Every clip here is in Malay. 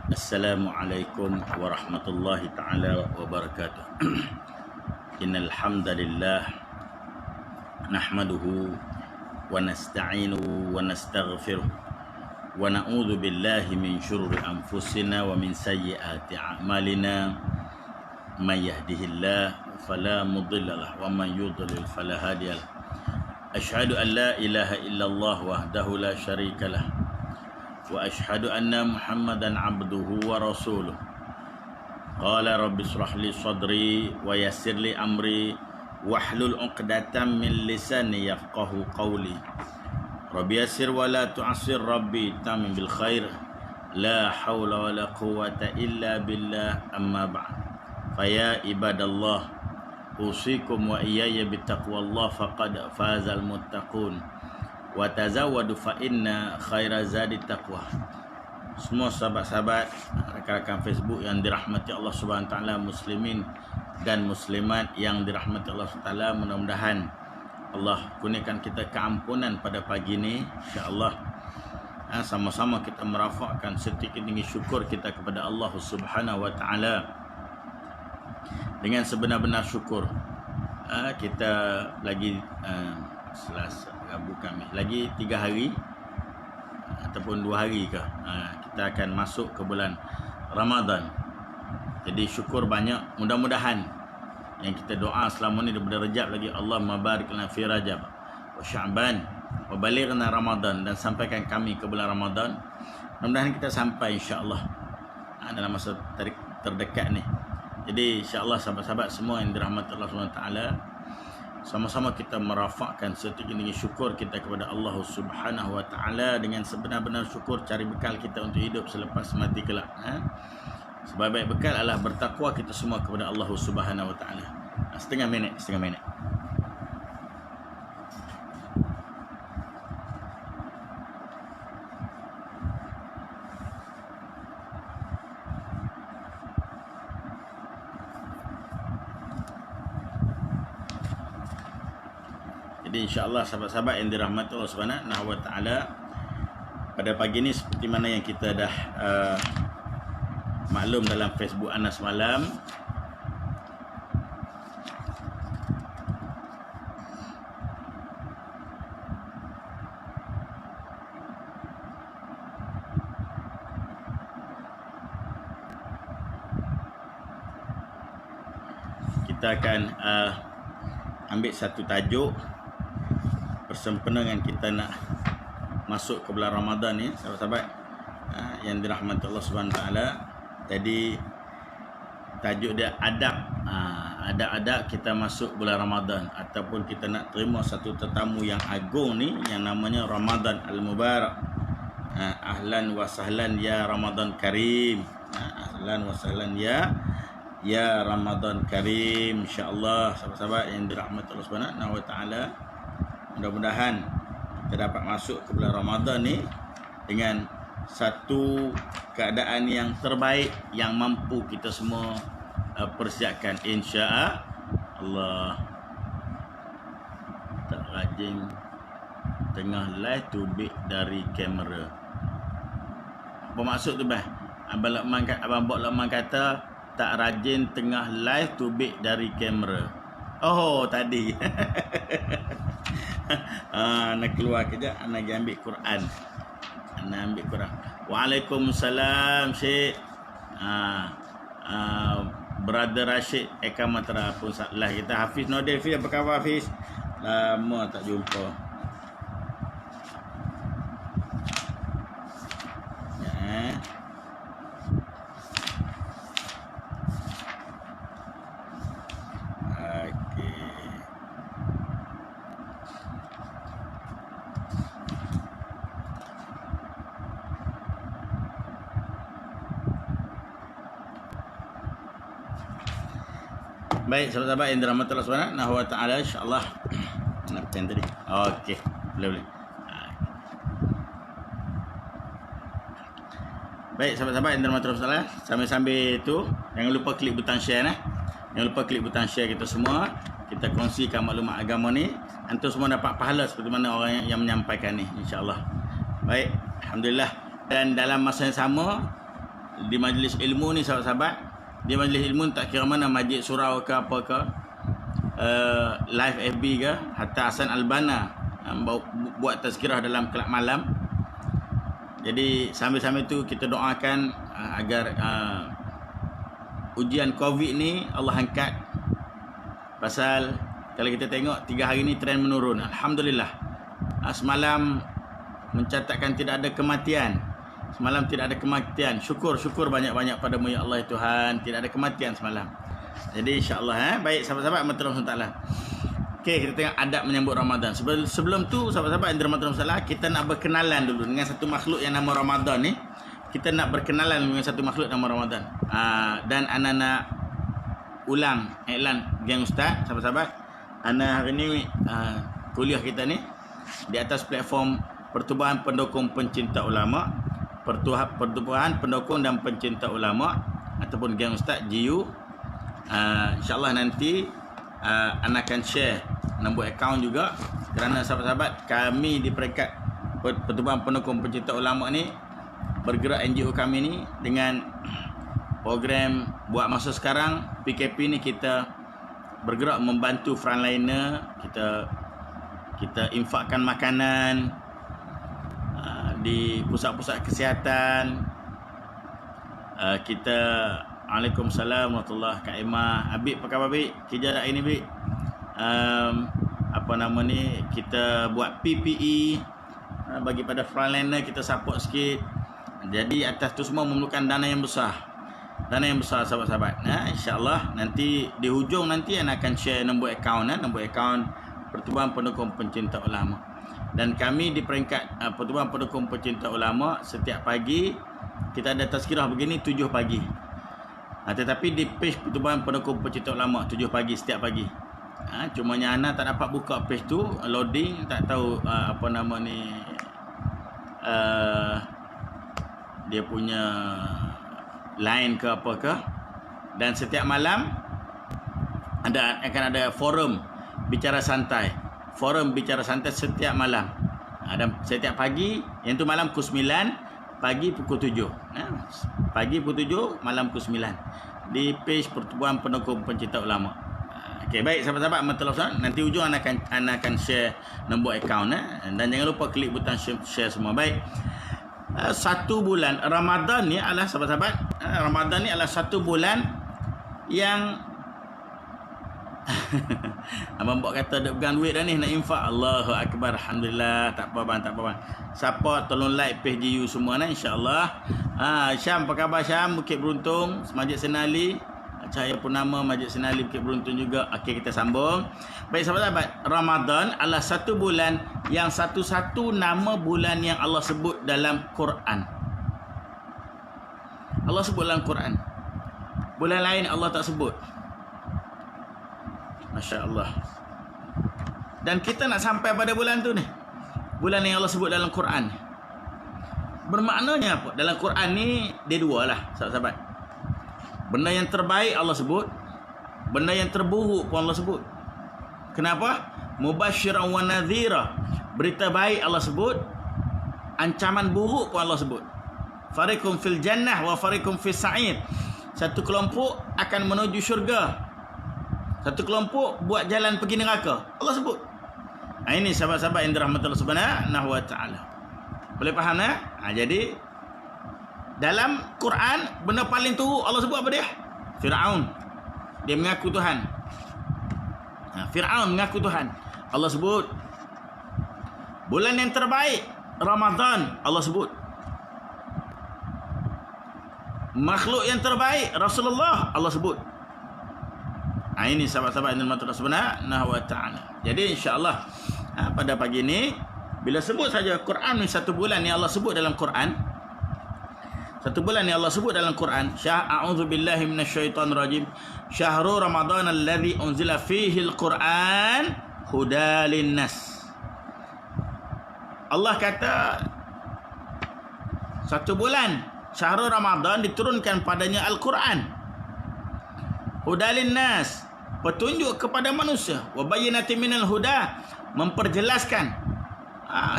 Assalamualaikum warahmatullahi ta'ala wabarakatuh. Innal hamdalillah nahmaduhu wa nasta'inuhu wa nastaghfiruh wa na'udzu billahi min syururi anfusina wa min sayyiati a'malina. May yahdihillahu fala mudilla lahu wa man yudlil fala hadiya lahu. Asyhadu an la ilaha illallah wahdahu la syarika lahu wa asyhadu anna Muhammadan abduhu wa rasuluh. Qala rabbi shrah li sadri wa yassir li amri wahlul 'uqdatam min lisani yafqahu qawli. Rabbi yassir wa la tu'assir, rabbi tamim bil khair. La haula wa la quwwata illa billah, amma ba'd. Faya ibadallah, usikum wa iyaya bittaqwallah faqad fazal muttaqun. Wa tazawwadu fa inna khaira zadi taqwa. Semua sahabat-sahabat, rakan-rakan Facebook yang dirahmati Allah Subhanahu wa taala, muslimin dan muslimat yang dirahmati Allah Subhanahu wa taala, mudah-mudahan Allah kurniakan kita keampunan pada pagi ini, insya-Allah. Sama-sama kita merafakkan setinggi tinggi syukur kita kepada Allah Subhanahu wa taala dengan sebenar-benar syukur. Kita lagi Selasa, Rabu, Khamis, lagi 3 hari ataupun 2 hari ke, kita akan masuk ke bulan Ramadan. Jadi syukur banyak. Mudah-mudahan yang kita doa selama ni daripada Rajab lagi, Allahumma barik lana fi Rajab wa Sya'ban wa balighna Ramadan, dan sampaikan kami ke bulan Ramadan. Mudah-mudahan kita sampai, insya-Allah, dalam masa terdekat ni. Jadi insya-Allah sahabat-sahabat semua yang dirahmati Allah Subhanahu wa taala, sama-sama kita merafakkan setinggi-tinggi syukur kita kepada Allah Subhanahu wa taala dengan sebenar-benar syukur, cari bekal kita untuk hidup selepas mati kelak. Sebaik-baik bekal adalah bertakwa kita semua kepada Allah Subhanahu wa taala. Setengah minit. Jadi insya-Allah sahabat-sahabat yang dirahmati Allah Subhanahu wa taala, pada pagi ini seperti mana yang kita dah maklum dalam Facebook Anas Malam, kita akan ambil satu tajuk bersempena kita nak masuk ke bulan Ramadan ni, sahabat-sahabat yang dirahmati Allah Subhanahu wa taala. Jadi tajuk dia adab kita masuk bulan Ramadan, ataupun kita nak terima satu tetamu yang agung ni yang namanya Ramadan Al-Mubarak. Ahlan wa sahlan ya Ramadan Karim. Ahlan wa sahlan ya Ramadan Karim. Insya-Allah sahabat-sahabat yang dirahmati Allah Subhanahu wa taala, mudah-mudahan kita dapat masuk ke bulan Ramadan ni dengan satu keadaan yang terbaik yang mampu kita semua persiapkan, insya-Allah. Tak rajin tengah live tubik dari kamera. Apa maksud tu bah? Abang Bok Lokman kata tak rajin tengah live tubik dari kamera. Oh, tadi. Nak keluar kejap, nak pergi ambil Quran. Waalaikumsalam Syekh. Brother Rashid Eka Matra pun lah kita. Hafiz Nordin, Hafiz, apa khabar Hafiz? Lama tak jumpa. Baik, sahabat-sahabat yang dirahmati Allah Subhanahu wa taala, insya-Allah. Nak pen tadi. Okey, boleh. Baik, sahabat-sahabat yang dirahmati Allah Subhanahu wa taala, sambil-sambil tu jangan lupa klik butang share . Jangan lupa klik butang share kita semua. Kita kongsikan maklumat agama ni, antum semua dapat pahala seperti mana orang yang menyampaikan ni, insya-Allah. Baik, alhamdulillah. Dan dalam masa yang sama, di majlis ilmu ni sahabat-sahabat, di majlis ilmu tak kira mana, majlis surau ke apa ke, live FB ke, hatta Hasan Albana buat tazkirah dalam kelab malam. Jadi sambil-sambil tu kita doakan agar ujian Covid ni Allah angkat. Pasal kalau kita tengok 3 hari ni trend menurun, alhamdulillah. Semalam mencatatkan tidak ada kematian. Semalam tidak ada kematian. Syukur banyak-banyak padamu ya Allah Tuhan, tidak ada kematian semalam. Jadi insya-Allah baik sahabat-sahabat Allah Taala. Okey, kita tengok adab menyambut Ramadan. Sebelum tu sahabat-sahabat yang dirahmati Allah, kita nak berkenalan dulu dengan satu makhluk yang nama Ramadan ni. Kita nak berkenalan dengan satu makhluk nama Ramadan. Dan ana nak ulang iklan geng ustaz sahabat-sahabat. Ana hari ni kuliah kita ni di atas platform Pertubuhan Pendukung Pencinta Ulama, Pertubuhan Pendukung dan Pencinta Ulama ataupun geng ustaz GU. InsyaAllah nanti anda akan share nombor akaun juga, kerana sahabat-sahabat kami di peringkat Pertubuhan Pendukung Pencinta Ulama ni bergerak, NGO kami ni dengan program buat masa sekarang PKP ni kita bergerak membantu frontliner. Kita infakkan makanan di pusat-pusat kesihatan. Kita Waalaikumsalam warahmatullahi Kak Emma. Habib apa khabar Habib? Kerja dak ini Habib? Apa nama ni, kita buat PPE bagi pada frontliner, kita support sikit. Jadi atas tu semua memerlukan dana yang besar. Dana yang besar sahabat-sahabat. InsyaAllah nanti di hujung nanti anda akan share nombor akaun, nombor akaun Pertubuhan Pendukung Pencinta Ulama. Dan kami di peringkat Pertubuhan Pendukung Pencinta Ulama, setiap pagi kita ada tazkirah begini 7 pagi. Tetapi di page Pertubuhan Pendukung Pencinta Ulama 7 pagi setiap pagi. Cumanya Ana tak dapat buka page tu, loading, tak tahu apa nama ni, dia punya line ke apa ke. Dan setiap malam akan ada forum bicara santai. Forum bicara santai setiap malam. Dan setiap pagi, yang tu malam pukul 9, pagi pukul 7. Pagi pukul 7, malam pukul 9 di page Pertubuhan Pendukung Pencinta Ulama. Okey, baik sahabat-sahabat Matlasan, nanti ujung anda akan share nombor akaun dan jangan lupa klik butang share semua. Baik. 1 bulan Ramadan ni adalah sahabat-sahabat, Ramadan ni adalah 1 bulan yang abang bok kata ada pegang duit dah ni nak infak. Allahu akbar, alhamdulillah. Tak apa bang, tak apa bang. Siapa tolong like page GU semua insya-Allah. Syam, apa khabar Syam? Bukit Beruntung, Masjid Senali. Cahaya Purnama, Masjid Senali, Bukit Beruntung juga. Okey, kita sambung. Baik sahabat-sahabat, Ramadan adalah 1 bulan yang satu-satu nama bulan yang Allah sebut dalam Quran. Allah sebut dalam Quran. Bulan lain Allah tak sebut. Masya Allah. Dan kita nak sampai pada bulan tu ni, bulan yang Allah sebut dalam Quran. Bermaknanya apa? Dalam Quran ni dia 2 lah sahabat-sahabat. Benda yang terbaik Allah sebut, benda yang terburuk pun Allah sebut. Kenapa? Mubasyiran wa nadhira. Berita baik Allah sebut, ancaman buruk pun Allah sebut. Fariqum fil jannah wa fariqum fis sa'ir. Satu kelompok akan menuju syurga, satu kelompok buat jalan pergi neraka. Allah sebut. Ini sahabat-sahabat yang dirahmati Allah Subhanahu wa taala. Boleh faham jadi dalam Quran benda paling teruk Allah sebut apa dia? Firaun. Dia mengaku Tuhan. Firaun mengaku Tuhan. Allah sebut. Bulan yang terbaik Ramadan, Allah sebut. Makhluk yang terbaik Rasulullah, Allah sebut. Ini sahabat-sahabat yang dirahmati Allah Subhanahu wa taala. Jadi insya-Allah pada pagi ini bila sebut saja Quran ni 1 bulan yang Allah sebut dalam Quran. 1 bulan yang Allah sebut dalam Quran. A'udzubillahi minasyaitonir rajim. Syahrul Ramadan alladzi unzila fihi al-Quran hudal linnas. Allah kata 1 bulan Syahrul Ramadan diturunkan padanya Al-Quran. Hudal linnas, petunjuk kepada manusia. Wa bayyinatin minal huda, memperjelaskan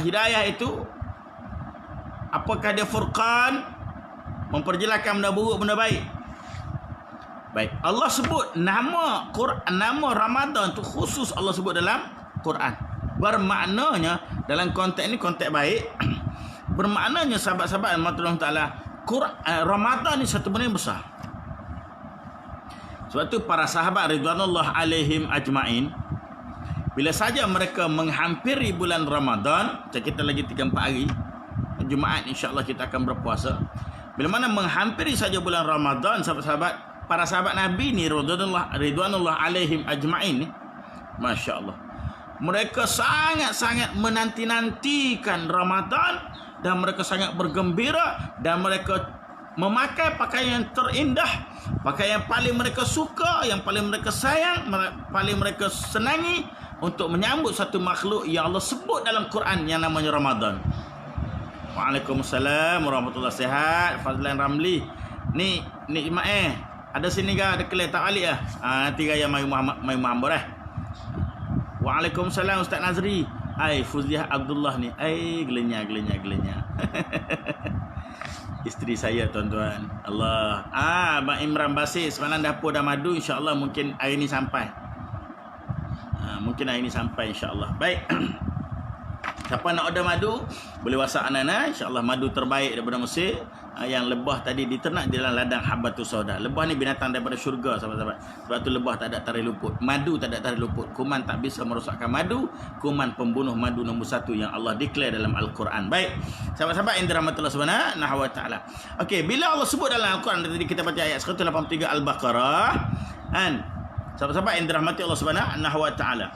hidayah itu apakah dia furqan memperjelaskan benda buruk, benda baik. Baik, Allah sebut nama Quran, nama Ramadan tu khusus Allah sebut dalam Quran. Bermaknanya dalam konteks ini konteks baik. Bermaknanya sahabat-sahabat Allah Taala, Ramadan ni satu benda yang besar. Sebab tu para sahabat ridwanullah alaihim ajmain, bila saja mereka menghampiri bulan Ramadan, kita lagi 3-4 hari, Jumaat insya-Allah kita akan berpuasa. Bila mana menghampiri saja bulan Ramadan, sahabat-sahabat, para sahabat Nabi ni ridwanullah alaihim ajmain ni, masya-Allah, mereka sangat-sangat menanti-nantikan Ramadan, dan mereka sangat bergembira, dan mereka memakai pakaian yang terindah, pakaian yang paling mereka suka, yang paling mereka sayang, paling mereka senangi, untuk menyambut satu makhluk yang Allah sebut dalam Quran yang namanya Ramadan. Waalaikumsalam warahmatullahi wabarakatuh. Fazlan Ramli. Ni Imak ada sini ke? Ada kelih tak balik ah. Nanti raya mai Muhammad Waalaikumsalam Ustaz Nazri. Fuziah Abdullah ni. Gelenya. Isteri saya tuan-tuan. Allah. Abang Imran Basir semalam dapur dah madu, insya-Allah mungkin hari ni sampai. Mungkin hari ni sampai insya-Allah. Baik. Siapa nak order madu, boleh WhatsApp Anana, insya-Allah madu terbaik daripada Mesir. Yang lebah tadi diternak di dalam ladang Habbatus Sauda. Lebah ni binatang daripada syurga, sahabat-sahabat. Sebab tu lebah tak ada tarikh luput. Madu tak ada tarikh luput. Kuman tak bisa merosakkan madu. Kuman pembunuh madu nombor 1 yang Allah declare dalam Al-Quran. Baik, sahabat-sahabat yang dirahmati Allah Subhanahu wa taala. Okey, bila Allah sebut dalam Al-Quran, tadi kita baca ayat 183 Al-Baqarah, kan? Sahabat-sahabat yang dirahmati Allah Subhanahu wa taala.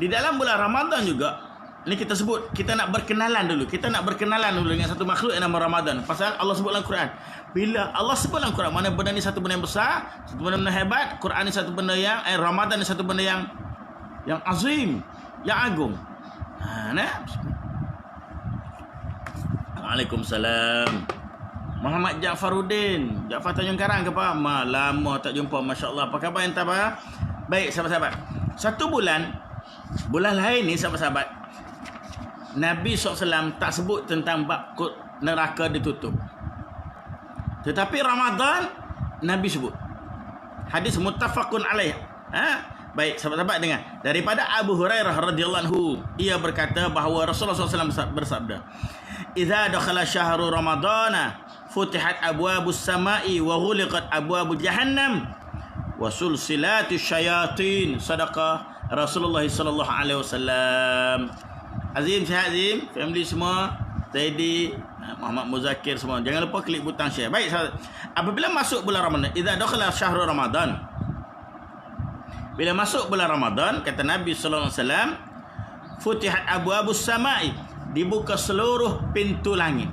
Di dalam bulan Ramadan juga, ini kita sebut, kita nak berkenalan dulu. Kita nak berkenalan dulu dengan satu makhluk yang nama Ramadan. Pasal Allah sebut dalam Quran. Bila Allah sebut dalam Quran, mana benda ni satu benda yang besar, satu benda yang hebat. Quran ni satu benda yang, Ramadan ni satu benda yang azim, yang agung. Waalaikumsalam. Muhammad Ja'faruddin. Ja'far Tanjung Karang ke apa? Lama tak jumpa, masya-Allah. Apa khabar yang tabah? Baik, sahabat-sahabat. Satu bulan lain ni, sahabat-sahabat, Nabi SAW tak sebut tentang bab neraka ditutup. Tetapi Ramadan Nabi sebut. Hadis muttafaqun alaih. Baik, sahabat-sahabat dengar. Daripada Abu Hurairah radhiyallahu anhu, ia berkata bahawa Rasulullah SAW bersabda, "Idza dakhala syahru ramadana futihat abwabus samai wa ghuliqat abwabu jahannam wa sulsilatus syayatin." Sadaqah Rasulullah sallallahu alaihi wasallam. Azim, Syekh Azim, family semua, Zaidi, Muhammad Muzakir semua. Jangan lupa klik butang share. Baik, sahabat. Apabila masuk bulan Ramadan, idza dakhala syahrul Ramadan. Bila masuk bulan Ramadan, kata Nabi sallallahu alaihi wasallam, futihat abwabus samai, dibuka seluruh pintu langit.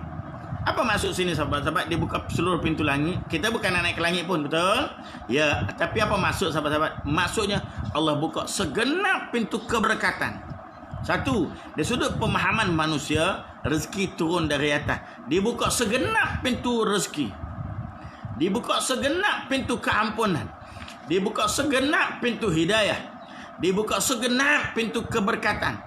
Apa maksud sini, sahabat-sahabat, dibuka seluruh pintu langit? Kita bukan nak naik ke langit pun, betul? Ya, tapi apa maksud, sahabat-sahabat? Maksudnya Allah buka segenap pintu keberkatan. Satu, dari sudut pemahaman manusia, rezeki turun dari atas. Dibuka segenap pintu rezeki. Dibuka segenap pintu keampunan. Dibuka segenap pintu hidayah. Dibuka segenap pintu keberkatan.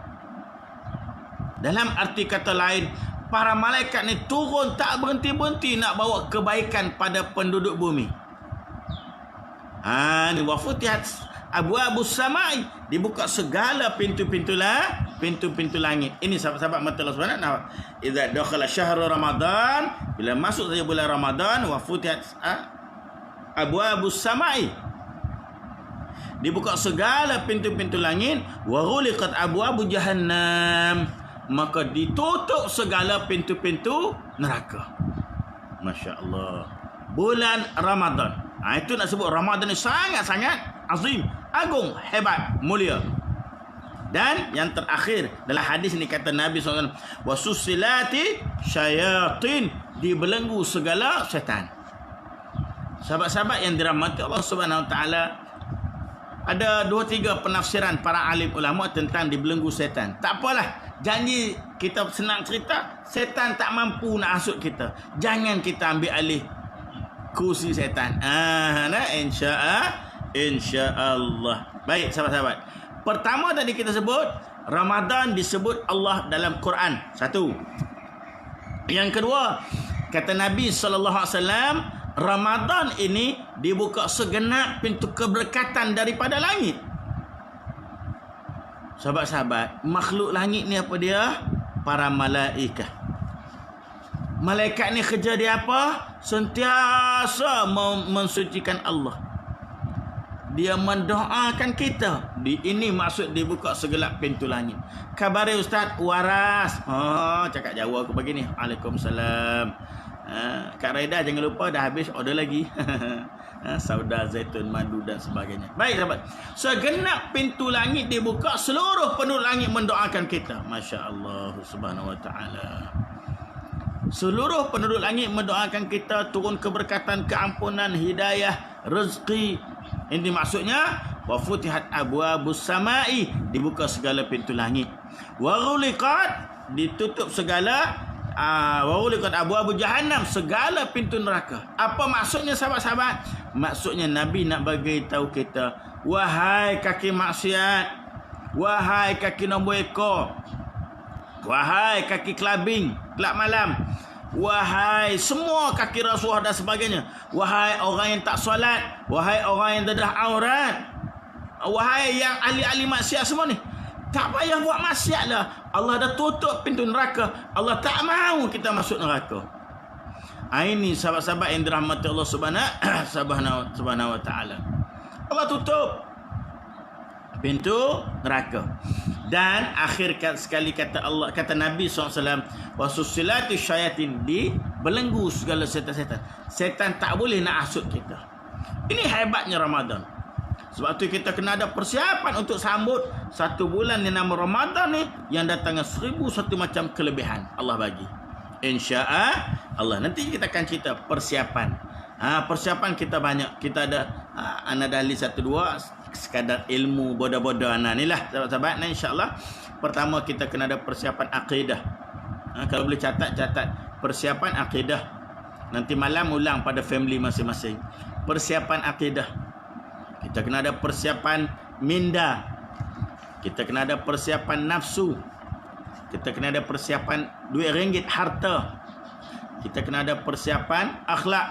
Dalam arti kata lain, para malaikat ni turun tak berhenti-berhenti nak bawa kebaikan pada penduduk bumi. Wa futihat abwabus samai, dibuka segala pintu-pintu langit. Ini sahabat-sahabat mata Allah Subhanahu. Idza dakhala syahrul Ramadan, bila masuk saja bulan Ramadan, wa futihat abwabus samai, dibuka segala pintu-pintu langit, wa ghuliqat abwabu jahannam, maka ditutup segala pintu-pintu neraka. Masya-Allah. Bulan Ramadan. Itu nak sebut Ramadan ni sangat-sangat azim, agung, hebat, mulia. Dan yang terakhir dalam hadis ni kata Nabi SAW, wasusilati syayatin, dibelenggu segala syaitan. Sahabat-sahabat yang dirahmati Allah Subhanahu Wa Taala, ada 2-3 penafsiran para alim ulama tentang dibelenggu syaitan. Tak apalah, janji kita senang cerita, syaitan tak mampu nak hasut kita. Jangan kita ambil alih kursi syaitan. InsyaAllah. Baik, sahabat-sahabat. Pertama tadi kita sebut Ramadan disebut Allah dalam Quran. Satu. Yang kedua, kata Nabi SAW, Ramadan ini dibuka segenap pintu keberkatan daripada langit. Sahabat-sahabat, makhluk langit ni apa dia? Para malaikat. Malaikat ni kerja dia apa? Sentiasa mensucikan Allah. Dia mendoakan kita. Ini maksud dibuka segelap pintu langit. Khabari Ustaz, waras. Cakap Jawa aku begini. Waalaikumsalam. Kak Raida jangan lupa dah habis order lagi. Sauda, zaitun, madu dan sebagainya. Baik sahabat. Segenap pintu langit dibuka, seluruh penduduk langit mendoakan kita. Masya Allah subhanahu wa ta'ala. Seluruh penduduk langit mendoakan kita turun keberkatan, keampunan, hidayah, rezeki. Ini maksudnya wa futihat abwabus samai, dibuka segala pintu langit. Wa ghuliqat, ditutup segala wa ghuliqat abwabu jahannam, segala pintu neraka. Apa maksudnya sahabat-sahabat? Maksudnya Nabi nak bagi tahu kita, wahai kaki maksiat, wahai kaki nombor ekor, wahai kaki kelabing, kelab malam, wahai semua kaki rasuah dan sebagainya, wahai orang yang tak solat, wahai orang yang dedah aurat, wahai yang ahli-ahli maksiat semua ni, tak payah buat maksiat lah. Allah dah tutup pintu neraka. Allah tak mahu kita masuk neraka. Ini sahabat-sahabat yang dirahmati Allah subhanahu wa ta'ala. Allah tutup pintu neraka. Dan akhir sekali kata Allah, kata Nabi SAW, wasusilati syayatin, dibelenggu segala setan-setan. Setan tak boleh nak hasut kita. Ini hebatnya Ramadan. Sebab tu kita kena ada persiapan untuk sambut satu bulan yang nama Ramadan ni, yang datangnya 1001 macam kelebihan Allah bagi. InsyaAllah. Nanti kita akan cerita persiapan. Persiapan kita banyak. Kita ada anak ahli 1-2 sekadar ilmu bodoh-bodoh anak ni lah sahabat-sahabat. Nah, insyaAllah pertama kita kena ada persiapan akidah. Kalau boleh catat persiapan akidah. Nanti malam ulang pada family masing-masing. Persiapan akidah. Kita kena ada persiapan minda. Kita kena ada persiapan nafsu. Kita kena ada persiapan duit ringgit harta. Kita kena ada persiapan akhlak.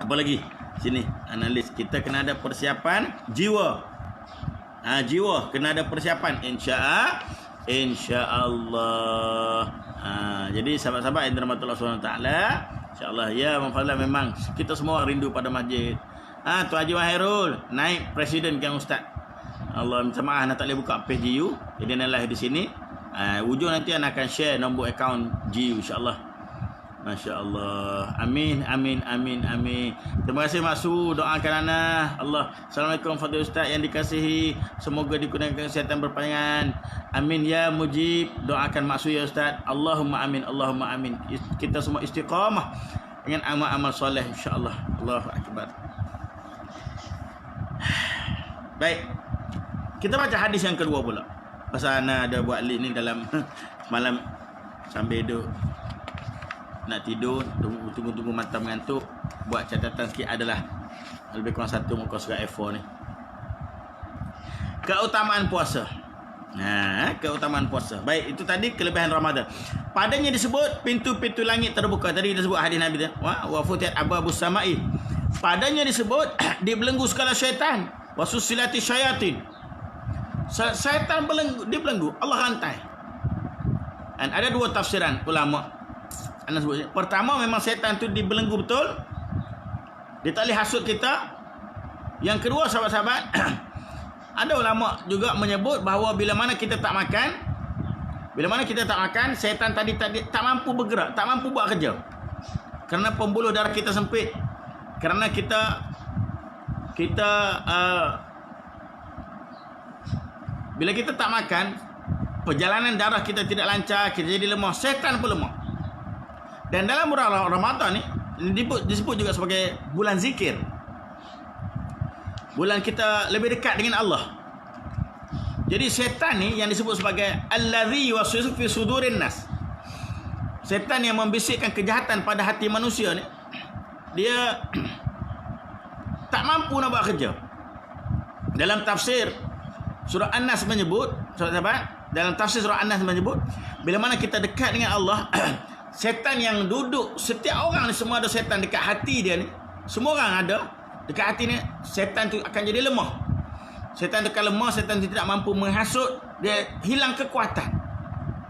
Apa lagi? Sini analis. Kita kena ada persiapan jiwa. Jiwa kena ada persiapan. InsyaAllah. Jadi sahabat-sahabat yang dirahmati Allah SWT, InsyaAllah ya mafallah, memang kita semua rindu pada masjid. Tu Haji Mahirul naik presiden kan Ustaz. Allah minta maaf nak tak boleh buka page GU. Jadi nak live di sini. Ujung nanti anak akan share nombor akaun GU insya-Allah. Masya-Allah. Amin amin amin amin. Terima kasih Mak Su, doakan ana. Allah. Assalamualaikum Fadil Ustaz yang dikasihi. Semoga dikurniakan kesihatan berpanjangan. Amin ya mujib. Doakan Mak Su ya Ustaz. Allahumma amin. Allahumma amin. Kita semua istiqamah dengan amal-amal soleh insya-Allah. Allahu akbar. Baik. Kita baca hadis yang kedua pula. Pasal ana ada buat link ni dalam malam sambil duduk nak tidur, tunggu mata mengantuk, buat catatan sikit adalah lebih kurang 1 muka surat A4 ni. Keutamaan puasa. Keutamaan puasa. Baik, itu tadi kelebihan Ramadan. Padanya disebut pintu-pintu langit terbuka. Tadi kita sebut hadis Nabi tu. Wa futihat abwabus samai. Padanya disebut dibelenggu segala syaitan. Wa susilati syayatin. Syaitan dibelenggu, Allah rantai. Dan ada 2 tafsiran ulama. Anda sebut. Pertama, memang syaitan tu dibelenggu betul. Dia tak boleh hasut kita. Yang kedua, sahabat-sahabat, ada ulama juga menyebut bahawa bila mana kita tak makan, syaitan tadi tak mampu bergerak, tak mampu buat kerja. Kerana pembuluh darah kita sempit. Kerana kita bila kita tak makan, perjalanan darah kita tidak lancar, kita jadi lemah, syaitan pun lemah. Dan dalam bulan Ramadan ni disebut juga sebagai bulan zikir. Bulan kita lebih dekat dengan Allah. Jadi syaitan ni yang disebut sebagai allazi yuwaswisu fi sudurin nas. Syaitan yang membisikkan kejahatan pada hati manusia ni, dia tak mampu nak buat kerja. Dalam tafsir Surah An-Nas menyebut, sahabat-sahabat, dalam tafsir surah An-Nas menyebut, bila mana kita dekat dengan Allah, setan yang duduk, setiap orang ni semua ada setan dekat hati dia ni. Semua orang ada dekat hati ni, setan tu akan jadi lemah. Setan dekat lemah, setan tu tidak mampu menghasut, dia hilang kekuatan.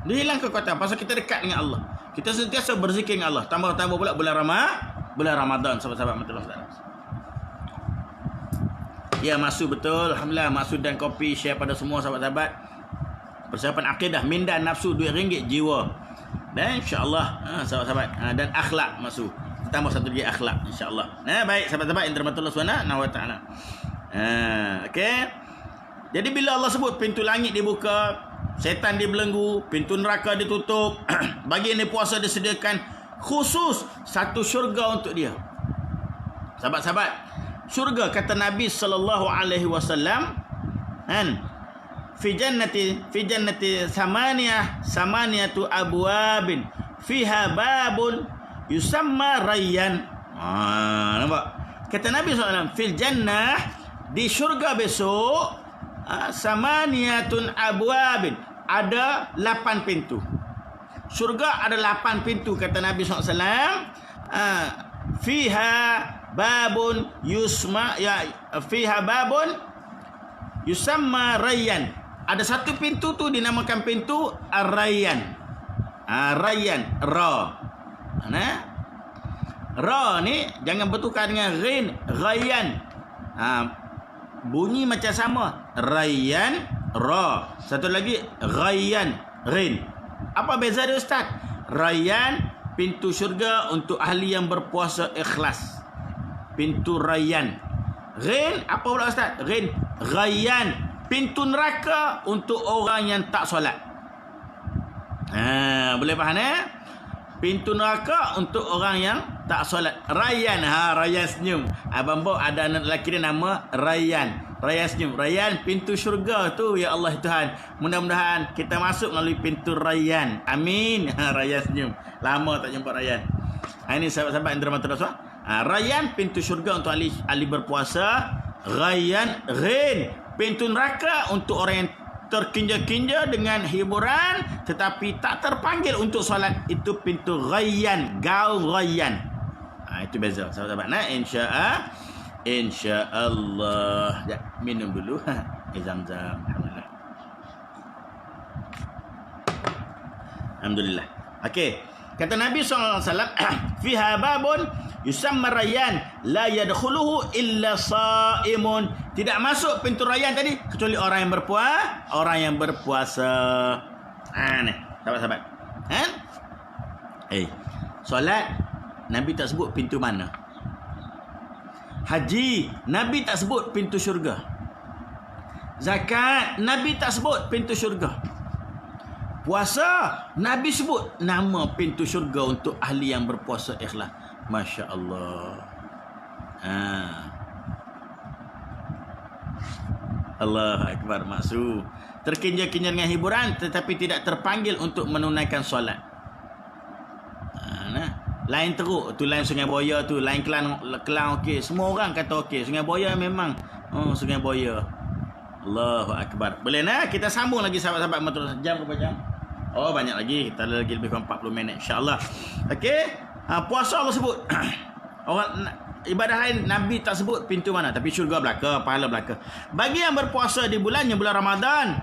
Dia hilang kekuatan pasal kita dekat dengan Allah. Kita sentiasa berzikir dengan Allah. Tambah-tambah pula bulan Ramadan, sahabat-sahabat matullah. Ya, masuk betul. Alhamdulillah, masuk dan kopi share pada semua sahabat-sahabat. Persiapan akidah, minda nafsu RM2 jiwa. Dan insya-Allah sahabat-sahabat, dan akhlak masuk. Tambah satu lagi akhlak insya-Allah. Baik sahabat-sahabat yang dirahmati Allah Subhanahu wa taala. Okey. Jadi bila Allah sebut pintu langit dibuka, setan dibelenggu, pintu neraka ditutup, bagi yang puasa disediakan khusus satu syurga untuk dia. Sahabat-sahabat, syurga kata Nabi sallallahu alaihi wasallam, fi jannati samaniyatu abwabin fiha babun yusamma rayyan. Nampak? Kata Nabi SAW, fil jannah, di syurga besok, samaniyatun abwabin, ada 8 pintu. Syurga ada 8 pintu, kata Nabi SAW. Fiha babun fiha babun yusamma rayyan. Ada satu pintu tu dinamakan pintu Ar-Rayyan. Rayyan, Ra. Ra ni jangan bertukar dengan Rin, Rayyan. Bunyi macam sama. Rayyan, Ra. Satu lagi Rayyan, Rin. Apa beza dia Ustaz? Rayyan, pintu syurga untuk ahli yang berpuasa ikhlas. Pintu Rayyan. Rin, apa pula Ustaz? Rin, Rayyan, pintu neraka untuk orang yang tak solat. Boleh faham Pintu neraka untuk orang yang tak solat. Rayyan, Rayyan senyum. Abang Bob ada anak lelaki dia nama Rayyan. Rayyan senyum. Rayyan, pintu syurga tu ya Allah Tuhan. Mudah-mudahan kita masuk melalui pintu Rayyan. Amin. Rayyan senyum. Lama tak jumpa Rayyan. Ini sahabat-sahabat yang dirahmati Allah. Rayyan, pintu syurga untuk ahli berpuasa. Rayyan, Rin, pintu neraka untuk orang yang terkinja-kinja dengan hiburan tetapi tak terpanggil untuk solat. Itu pintu Rayyan, gaung Rayyan. Itu beza sahabat-sahabat. InsyaAllah. Minum dulu. Zam-zam. Alhamdulillah. Alhamdulillah. Okey. Kata Nabi SAW, fiha babun yusamma Rayyan la yadkhuluhu illa saimun. Tidak masuk pintu Rayyan tadi kecuali orang yang berpuasa. Ni, sahabat-sahabat. Solat Nabi tak sebut pintu mana. Haji Nabi tak sebut pintu syurga. Zakat Nabi tak sebut pintu syurga. Puasa Nabi sebut nama pintu syurga untuk ahli yang berpuasa ikhlas. Masya Allah. Allahu Akbar. Maksud terkinja-kinja dengan hiburan tetapi tidak terpanggil untuk menunaikan solat. Lain teruk tu, lain Sungai Buaya tu, lain Kelang okey. Semua orang kata okey. Sungai Buaya memang Sungai Buaya. Allahu Akbar. Boleh kita sambung lagi sahabat-sahabat betul jam berapa jam? Banyak lagi. Kita ada lagi lebih kurang 40 minit insya-Allah. Okey. Puasa Allah sebut. Orang ibadah lain Nabi tak sebut pintu mana, tapi syurga belaka, pahala belaka. Bagi yang berpuasa di bulan Ramadan,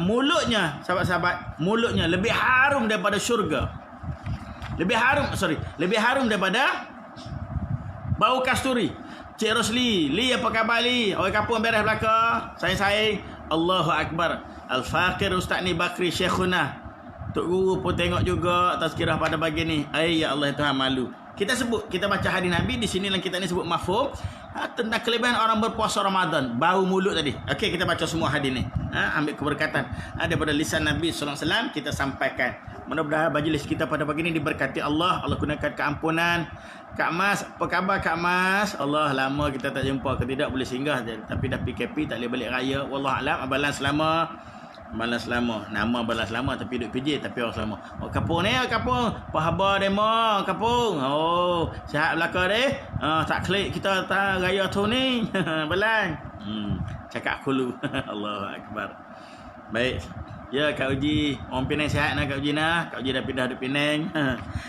mulutnya sahabat-sahabat, mulutnya lebih harum daripada syurga. Lebih harum daripada bau kasturi. Cik Rosli, apa khabar Li? Orang kampung beres belaka. Sayang-sayang. Allahu Akbar. Al-Faqir Ustaz ni Bakri Syekhuna. Tok Guru pun tengok juga tazkirah pada pagi ni. Ya Allah Tuhan, malu. Kita baca hadis Nabi di sini, dalam kita ni sebut mafhum tentang kelebihan orang berpuasa Ramadan. Bau mulut tadi. Okey, kita baca semua hadis ni. Ambil keberkatan daripada lisan Nabi sallallahu alaihi wasallam, kita sampaikan. Mudah-mudahan majlis kita pada pagi ini diberkati Allah. Allah gunakan keampunan. Kak Mas, apa khabar Kak Mas? Allah, lama kita tak jumpa ke tidak, boleh singgah tapi dah PKP, tak boleh balik raya. Wallahualam. Abalan selama. Nama balas lama tapi duduk PJ tapi orang selama. Kapung ni, kapung. Apa khabar demo kapung? Sihat belaka deh. Tak klik kita tak raya tu ni. Balan. cakap hulu. Allahu Akbar. Baik. Ya Kak Uji, orang Penang sihat nak Kak Uji nak. Kak Uji dah pindah di Penang.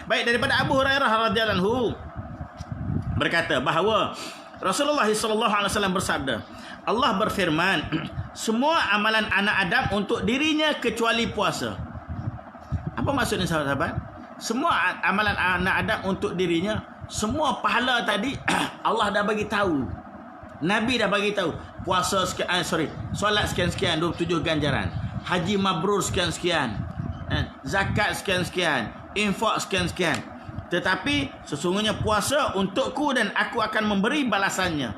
Baik, daripada Abu Hurairah radhiyallahu anhu berkata bahawa Rasulullah sallallahu alaihi wasallam bersabda, Allah berfirman, semua amalan anak Adam untuk dirinya kecuali puasa. Apa maksudnya sahabat-sahabat? Semua amalan anak Adam untuk dirinya, semua pahala tadi Allah dah bagi tahu. Nabi dah bagi tahu. Puasa sekian, solat sekian-sekian 27 ganjaran. Haji mabrur sekian-sekian. Zakat sekian-sekian. Infak sekian-sekian. Tetapi sesungguhnya puasa untukku dan aku akan memberi balasannya.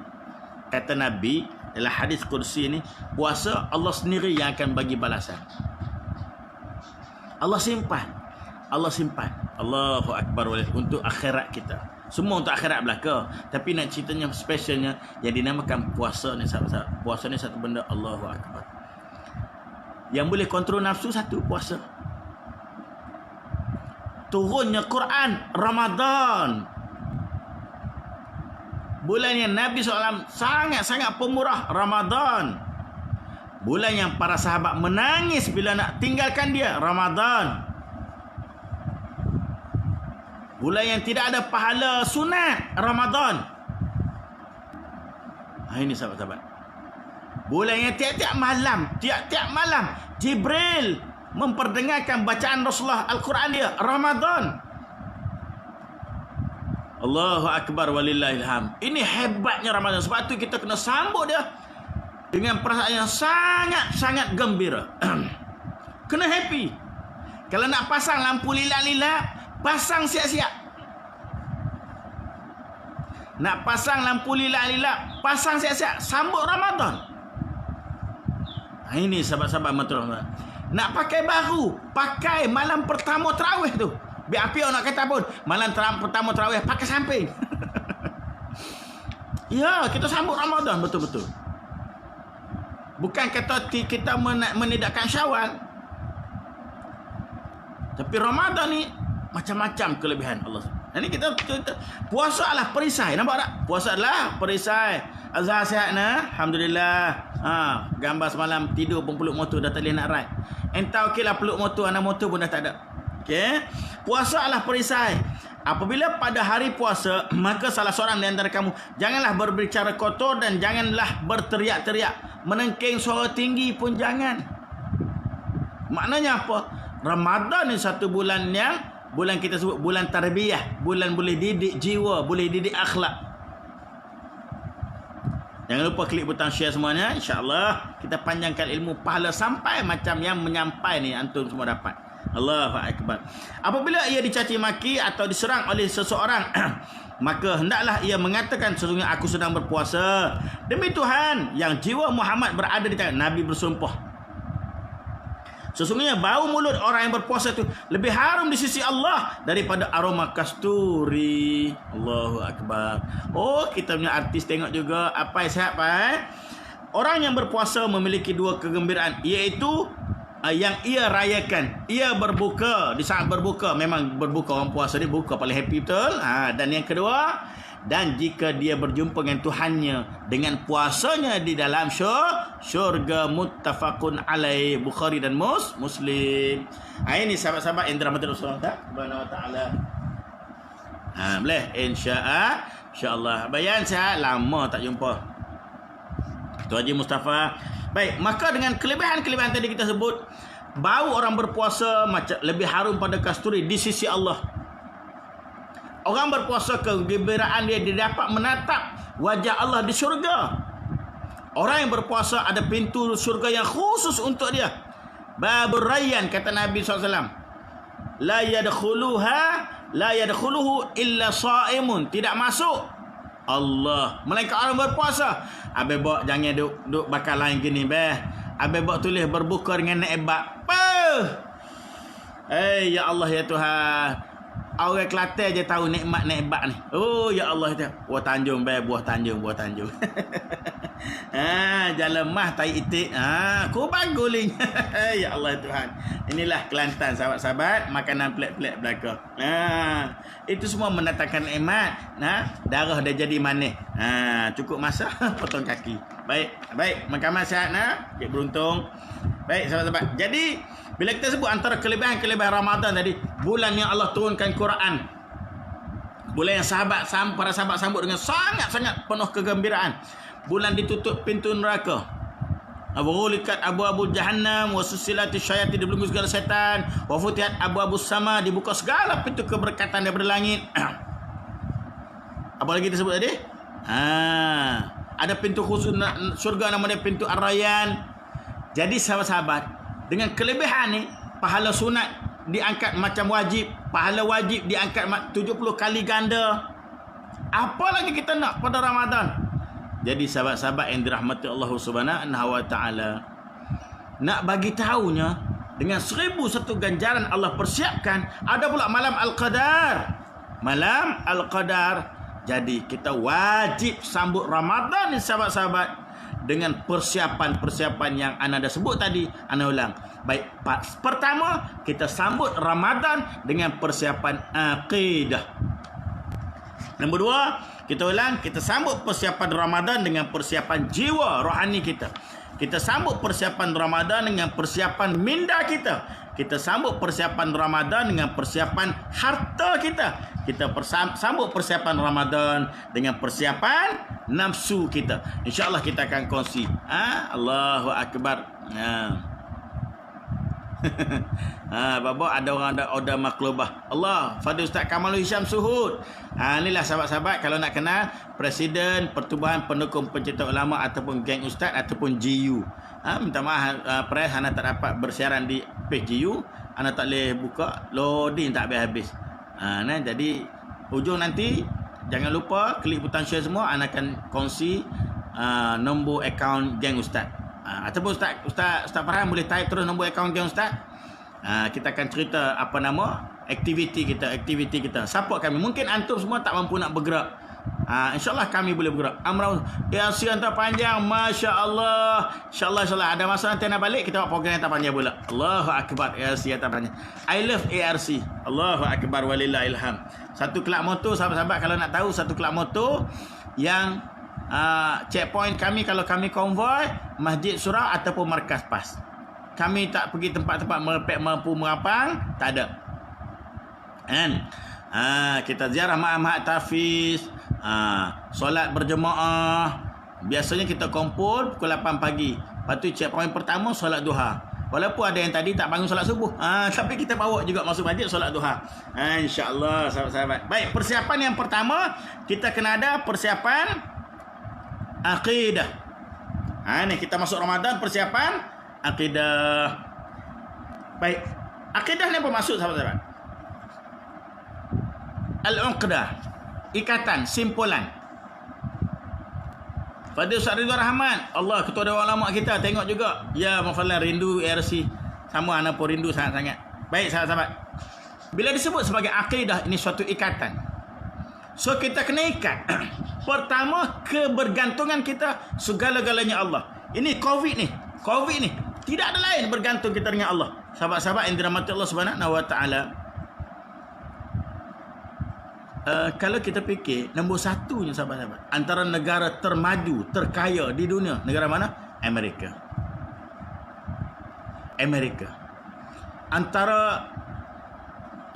Kata Nabi dalam hadis kursi ni, puasa Allah sendiri yang akan bagi balasan. Allah simpan. Allahu Akbar untuk akhirat kita. Semua untuk akhirat belaka. Tapi nak ceritanya specialnya yang dinamakan puasa ni sahabat-sahabat. Puasa ni satu benda Allahu Akbar. Yang boleh kontrol nafsu satu puasa. Turunnya Quran Ramadan. Bulan yang Nabi SAW sangat-sangat pemurah Ramadan. Bulan yang para sahabat menangis bila nak tinggalkan dia Ramadan. Bulan yang tidak ada pahala sunat Ramadan. Ini sahabat-sahabat. Bulan yang tiap-tiap malam Jibril memperdengarkan bacaan Rasulullah Al-Quran dia Ramadan. Allahu Akbar walillahilham. Ini hebatnya Ramadan. Sebab tu kita kena sambut dia dengan perasaan yang sangat-sangat gembira. Kena happy. Kalau nak pasang lampu lilak-lilak, pasang siap-siap. Nak pasang lampu lilak-lilak, pasang siap-siap. Sambut Ramadan. Ini sahabat-sahabat matrah. Nak pakai baru, pakai malam pertama tarawih tu. Biar apa orang nak kata pun, malam pertama tarawih pakai samping. Ya, kita sambut Ramadan betul-betul. Bukan kata kita menidakkan Syawal. Tapi Ramadan ni macam-macam kelebihan Allah. Ini kita puasa adalah perisai. Nampak tak? Puasa adalah perisai. Azhar sihat nah, alhamdulillah. Gambar semalam tidur pun peluk motor dah tak boleh nak ride. Entah okeylah peluk motor, anak motor pun dah tak ada. Okey. Puasa adalah perisai. Apabila pada hari puasa, maka salah seorang di antara kamu janganlah berbicara kotor dan janganlah berteriak-teriak. Menengking suara tinggi pun jangan. Maknanya apa? Ramadan ni satu bulan yang bulan kita sebut bulan tarbiyah, bulan boleh didik jiwa, boleh didik akhlak. Jangan lupa klik butang share semuanya. InsyaAllah kita panjangkan ilmu pahala sampai macam yang menyampai ni antum semua dapat. Allahu Akbar. Apabila ia dicaci maki atau diserang oleh seseorang, maka hendaklah ia mengatakan, sesungguhnya aku sedang berpuasa. Demi Tuhan yang jiwa Muhammad berada di tangan. Nabi bersumpah, sesungguhnya bau mulut orang yang berpuasa itu lebih harum di sisi Allah daripada aroma kasturi. Allahu Akbar. Oh, kita punya artis tengok juga apa sihat Pak. Orang yang berpuasa memiliki dua kegembiraan, iaitu yang ia rayakan. Ia berbuka. Di saat berbuka, memang berbuka orang puasa dia buka paling happy betul. Dan yang kedua, dan jika dia berjumpa dengan Tuhannya dengan puasanya di dalam syurga, muttafaqun alaih, Bukhari dan Muslim. Ini sahabat-sahabat yang dirahmati Rasulullah Subhanahu wa taala. Boleh insya-Allah. Bayan sihat, lama tak jumpa. Tu Haji Mustafa. Baik, maka dengan kelebihan-kelebihan tadi kita sebut, bau orang berpuasa macam lebih harum pada kasturi di sisi Allah. Orang berpuasa, kegembiraan dia dapat menatap wajah Allah di syurga. Orang yang berpuasa ada pintu syurga yang khusus untuk dia. Babur Rayyan, kata Nabi SAW. La yadkhuluhu illa sa'imun. Tidak masuk Allah melainkan orang berpuasa. Abang bawa jangan duk bakal lain gini Abang bawa tulis berbuka dengan naik bak. Ya Allah ya Tuhan. orang Kelantan je tahu nikmat-nikmat ni. Oh ya Allah tu. Buah Tanjung buah Tanjung. Jalan mah tai itik. Ku baguling. Ya Allah Tuhan. Inilah Kelantan sahabat-sahabat, makanan pelik-pelik belaka. Itu semua mendatangkan nikmat. Darah dah jadi manis. Cukup masa potong kaki. Baik, makan sihat Cik beruntung. Baik sahabat-sahabat. Jadi bila kita sebut antara kelebihan-kelebihan Ramadan tadi, bulan yang Allah turunkan Quran. Bulan yang para sahabat sambut dengan sangat-sangat penuh kegembiraan. Bulan ditutup pintu neraka. Waghliqat abu-abu jahannam wa susilati syayatin, dibelenggu segala setan. Wa futihat abu-abu sama, dibuka segala pintu keberkatan daripada langit. Apa lagi disebut tadi? Ada pintu khusus syurga namanya pintu Ar-Rayyan. Jadi sahabat-sahabat, dengan kelebihan ni, pahala sunat diangkat macam wajib, pahala wajib diangkat 70 kali ganda. Apa lagi kita nak pada Ramadan? Jadi sahabat-sahabat yang dirahmati Allah Subhanahu wa taala, nak bagi tahunya dengan 1001 ganjaran Allah persiapkan, ada pula malam Al-Qadar. Malam Al-Qadar. Jadi kita wajib sambut Ramadan ni sahabat-sahabat dengan persiapan-persiapan yang ana dah sebut tadi. Ana ulang. Baik, pertama kita sambut Ramadan dengan persiapan akidah. Nombor dua, kita ulang, kita sambut persiapan Ramadan dengan persiapan jiwa rohani kita. Kita sambut persiapan Ramadan dengan persiapan minda kita. Kita sambut persiapan Ramadan dengan persiapan harta kita. Kita sambut persiapan Ramadan dengan persiapan nafsu kita. InsyaAllah kita akan kongsi. Allahu Akbar. Bapa ada orang ada order maklubah. Allah, Fadil Ustaz Kamalul Hisham Suhud. Inilah sahabat-sahabat, kalau nak kenal Presiden Pertubuhan Pendukung Pencinta Ulama ataupun Geng Ustaz ataupun GU. Minta maaf press ana tak dapat bersiaran di page GU. Ana tak boleh buka, loading tak habis-habis. Jadi hujung nanti jangan lupa klik butang share semua. Ana akan kongsi nombor akaun Geng Ustaz. Ataupun Ustaz Farhan boleh type terus nombor akaun Geng Ustaz. Kita akan cerita apa nama aktiviti kita. Support kami. Mungkin antum semua tak mampu nak bergerak. InsyaAllah kami boleh bergerak. Amrul ARC hantar panjang. Masya Allah. InsyaAllah ada masa nanti nak balik, kita buat program hantar panjang pula. Allahu Akbar. ARC hantar panjang. I love ARC. Allahu Akbar walillahil hamd. Satu kelab motor sahabat-sahabat, kalau nak tahu, satu kelab motor yang checkpoint kami kalau kami konvoi Masjid Surau ataupun Markas PAS. Kami tak pergi tempat-tempat merepek mampu merapang, tak ada. Kita ziarah mahat tahfiz, solat berjemaah. Biasanya kita kumpul pukul 8 pagi. Lepas tu checkpoint pertama solat duha. Walaupun ada yang tadi tak bangun solat subuh, tapi kita bawa juga masuk masjid solat duha. InsyaAllah sahabat-sahabat. Baik, persiapan yang pertama, kita kena ada persiapan akidah. Ni kita masuk Ramadan, persiapan akidah. Baik, akidah ni apa maksud sahabat-sahabat? Al-Uqdah, ikatan, simpulan. Pada Ustaz Ridwan Rahman, Allah, ketua Dewan Ulama kita, tengok juga. Ya, mafalan rindu ARC. Sama anak pun rindu sangat-sangat. Baik sahabat-sahabat, bila disebut sebagai akidah, ini suatu ikatan. So kita kena ikat. Pertama, kebergantungan kita segala-galanya Allah. Ini COVID ni tidak ada lain bergantung kita dengan Allah. Sahabat-sahabat yang dirahmati Allah Subhanahu wa taala. Kalau kita fikir nombor satunya sahabat-sahabat, antara negara termaju, terkaya di dunia, negara mana? Amerika. Antara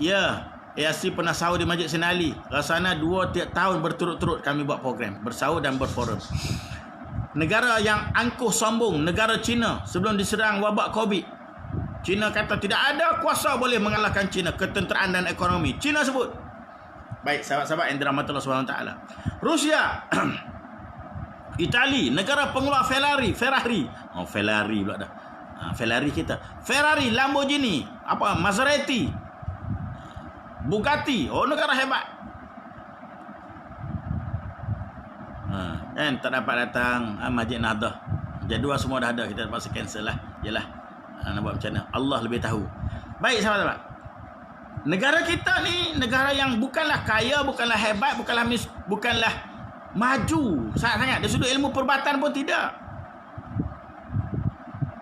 ARC pernah sahur di Masjid Senali. Rasanya 2 tahun berturut-turut kami buat program, bersahur dan berforum. Negara yang angkuh sombong, negara China, sebelum diserang wabak COVID, China kata tidak ada kuasa boleh mengalahkan China, ketenteraan dan ekonomi. China sebut. Baik sahabat-sahabat yang dirahmati Allah SWT. Rusia, Itali, negara pengeluar Ferrari. Ferrari pula dah. Ferrari kita. Ferrari, Lamborghini, Maserati, Bugatti. Negara hebat. Tak dapat datang Masjid Nahdah. Jadual semua dah ada, kita terpaksa cancel lah. Yalah, nak buat macam mana? Allah lebih tahu. Baik sahabat-sahabat, Negara kita ni negara yang bukanlah kaya, bukanlah hebat, bukanlah maju sangat-sangat. Dari sudut ilmu perubatan pun tidak.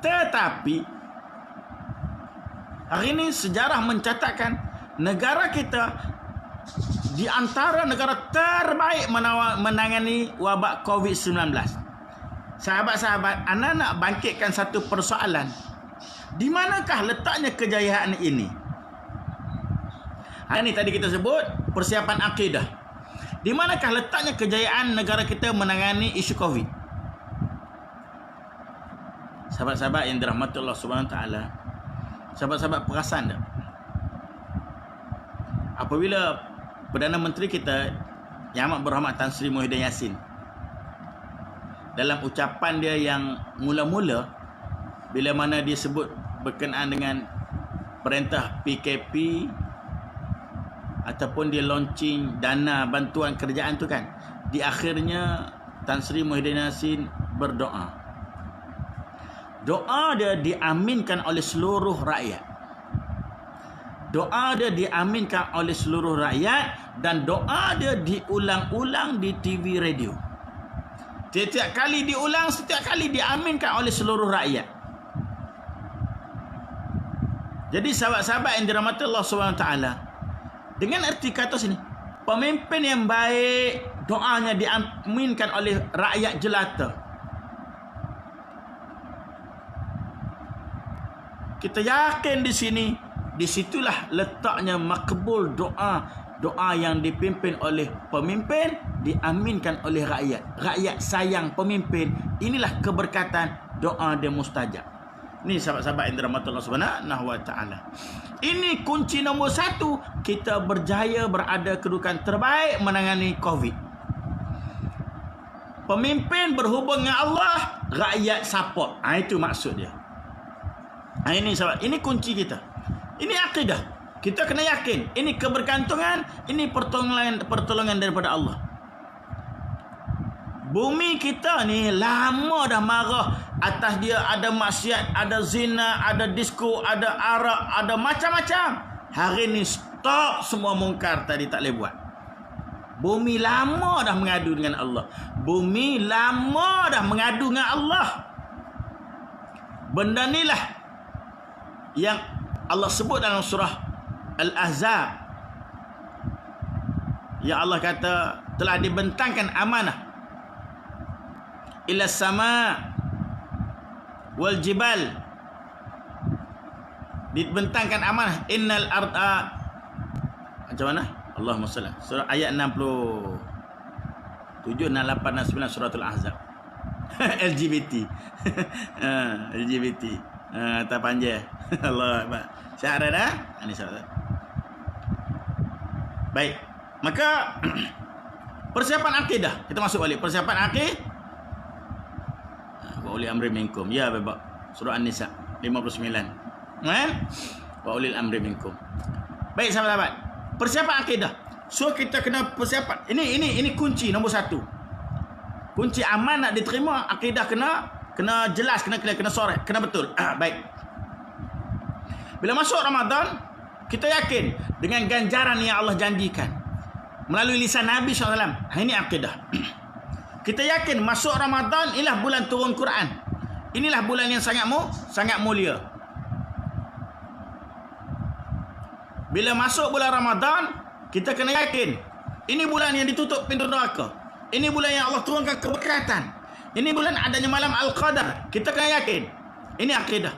Tetapi hari ini sejarah mencatatkan negara kita di antara negara terbaik menangani wabak COVID-19. Sahabat-sahabat, anda nak bangkitkan satu persoalan. Di manakah letaknya kejayaan ini? Ini tadi kita sebut persiapan akidah. Di manakah letaknya kejayaan negara kita menangani isu COVID? Sahabat-sahabat yang dirahmati Allah Subhanahu Wa Taala, sahabat-sahabat perasan tak? Apabila Perdana Menteri kita Yang Amat Berhormat Tan Sri Muhyiddin Yassin dalam ucapan dia yang mula-mula, bila mana dia sebut berkenaan dengan perintah PKP ataupun dia launching dana bantuan kerjaan tu kan, di akhirnya Tan Sri Muhyiddin Yassin berdoa. Doa dia diaminkan oleh seluruh rakyat. Doa dia diaminkan oleh seluruh rakyat dan doa dia diulang-ulang di TV radio. Setiap kali diulang, setiap kali diaminkan oleh seluruh rakyat. Jadi sahabat-sahabat yang dirahmati Allah SWT, dengan erti kata sini, pemimpin yang baik doanya diaminkan oleh rakyat jelata. Kita yakin di sini, di situlah letaknya makbul doa yang dipimpin oleh pemimpin, diaminkan oleh rakyat. Rakyat sayang pemimpin. Inilah keberkatan doa dia mustajab. Ini sahabat-sahabat yang dirahmati Allah Subhanahu Wa Taala. Ini kunci nombor 1, kita berjaya berada kedudukan terbaik menangani COVID. Pemimpin berhubung dengan Allah, rakyat support. Itu maksud dia. Ini sahabat, ini kunci kita. Ini akidah. Kita kena yakin ini kebergantungan, ini pertolongan daripada Allah. Bumi kita ni lama dah marah atas dia ada maksiat, ada zina, ada disko, ada arak, ada macam-macam. Hari ni stop semua mungkar tadi tak boleh buat. Bumi lama dah mengadu dengan Allah. Bumi lama dah mengadu dengan Allah. Benda inilah yang Allah sebut dalam surah Al-Ahzab. Ya Allah kata telah dibentangkan amanah ila sama wal jibal. Dibentangkan amanah innal arda. Macam mana? Allahumma salli. Surah ayat 67, 68 dan 9 suratul Ahzab. LGBT. LGBT. Tak panjang. Allah Akbar. Syarat dah? Ini syarat. Baik. Maka persiapan akidah. Kita masuk balik. Persiapan akidah. Wa ulil amri minkum. Ya, Bapak. Surah An-Nisa 59. Wa ulil amri minkum. Baik, sahabat-sahabat. Persiapan akidah. So kita kena persiapan. Ini kunci nombor 1. Kunci aman nak diterima, akidah kena jelas, kena sore, kena betul. Baik. Bila masuk Ramadan, kita yakin dengan ganjaran yang Allah janjikan melalui lisan Nabi SAW. Ini akidah. Kita yakin masuk Ramadan inilah bulan turun Quran. Inilah bulan yang sangat mulia. Bila masuk bulan Ramadan, kita kena yakin ini bulan yang ditutup pintu neraka. Ini bulan yang Allah turunkan keberkatan. Ini bulan adanya malam Al-Qadar. Kita kena yakin. Ini akidah.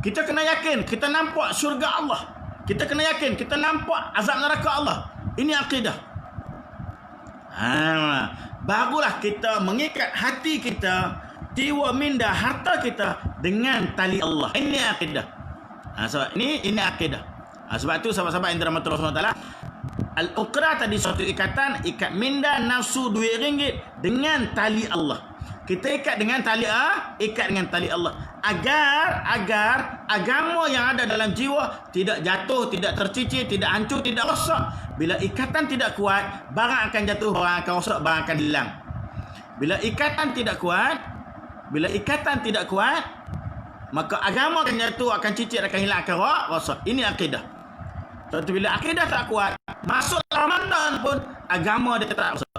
Kita kena yakin kita nampak syurga Allah. Kita kena yakin kita nampak azab neraka Allah. Ini akidah. Barulah kita mengikat hati kita, jiwa minda harta kita dengan tali Allah. Ini akidah. Sebab ini akidah. Sebab itu sahabat-sahabat yang dirahmati Allah SWT, Al-Uqrah tadi suatu ikatan, ikat minda nafsu RM2 dengan tali Allah. Kita ikat dengan tali Allah agar agama yang ada dalam jiwa tidak jatuh, tidak tercicir, tidak hancur, tidak rosak. Bila ikatan tidak kuat, barang akan jatuh, barang akan rosak, barang akan hilang. Bila ikatan tidak kuat, maka agama akan jatuh, akan cicir, akan hilang, akan rosak. Ini akidah. Tapi bila akidah tak kuat, masuk Ramadan pun agama dia tak usah.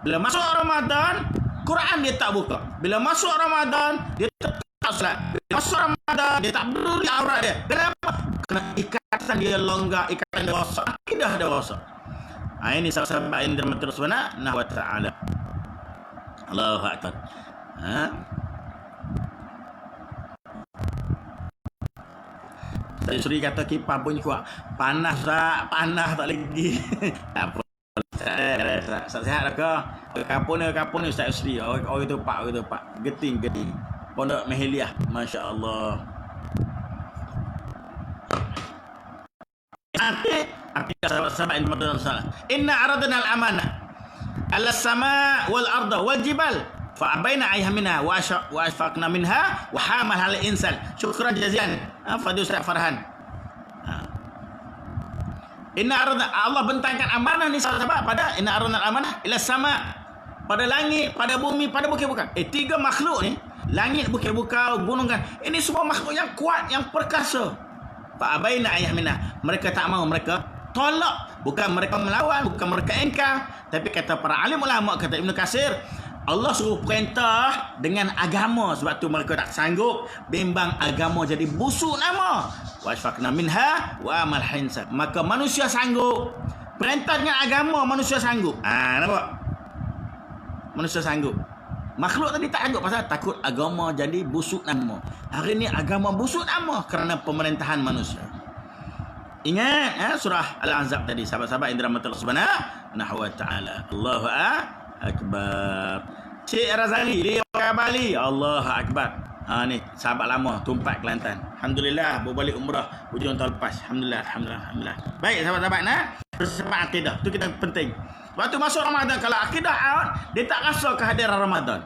Bila masuk Ramadan, Quran dia tak buka. Bila masuk Ramadan, dia tak salat. Bila masuk Ramadan, dia tak peduli aurat dia. Kenapa? Kerana ikatan dia longgar, ikatan dia rosak, akidah dia rosak. Ini sahabat yang dirahmati Allah Subhanahu wa taala. Allahu akbar. Saya suri kata kipas pun kuat. Panas tak lagi. Tak apa. Sehat ke? Kapun ni Ustaz Usri. Orang tu pak. Geting. Pondok Mahiliah. Masya-Allah. Artinya sahabat-sahabat yang berdoa salah. Inna aradna al-amanah 'ala as-sama' wal arda wal jibal fa'abaina ayhamina wa ashfaqna minha wa hamalha al-insan. Syukran jazilan. Fadil Ustaz Farhan. Inna aradna, Allah bentangkan amanah ni sahabat pada inna aradna al-amanah ila sama, pada langit, pada bumi, pada bukit-bukit. Tiga makhluk ni, langit, bukit-bukit, gunung kan. Ini semua makhluk yang kuat, yang perkasa. Fa'abaina ayhamina. Mereka tak mau, mereka tolak. Bukan mereka melawan, bukan mereka engkar, tapi kata para alim ulama, kata Ibn Katsir, Allah suruh perintah dengan agama. Sebab tu mereka tak sanggup, bimbang agama jadi busuk nama. Wa ashfaqna minha wa amal hinsa. Maka manusia sanggup. Perintah dengan agama, manusia sanggup. Nampak? Manusia sanggup. Makhluk tadi tak sanggup pasal takut agama jadi busuk nama. Hari ni agama busuk nama kerana pemerintahan manusia. Ingat surah Al-Ahzab tadi, sahabat-sahabat yang dirahmati Allah Subhanahu wa taala. Allahu akbar. Cik Razali dia pakai Bali. Allahu akbar. Ni sahabat lama Tumpat Kelantan. Alhamdulillah berbalik umrah hujung tahun lepas. Alhamdulillah. Baik sahabat-sahabat, persiapan akidah tu kita penting. Waktu masuk Ramadan, kalau akidah out, dia tak rasa kehadiran Ramadan.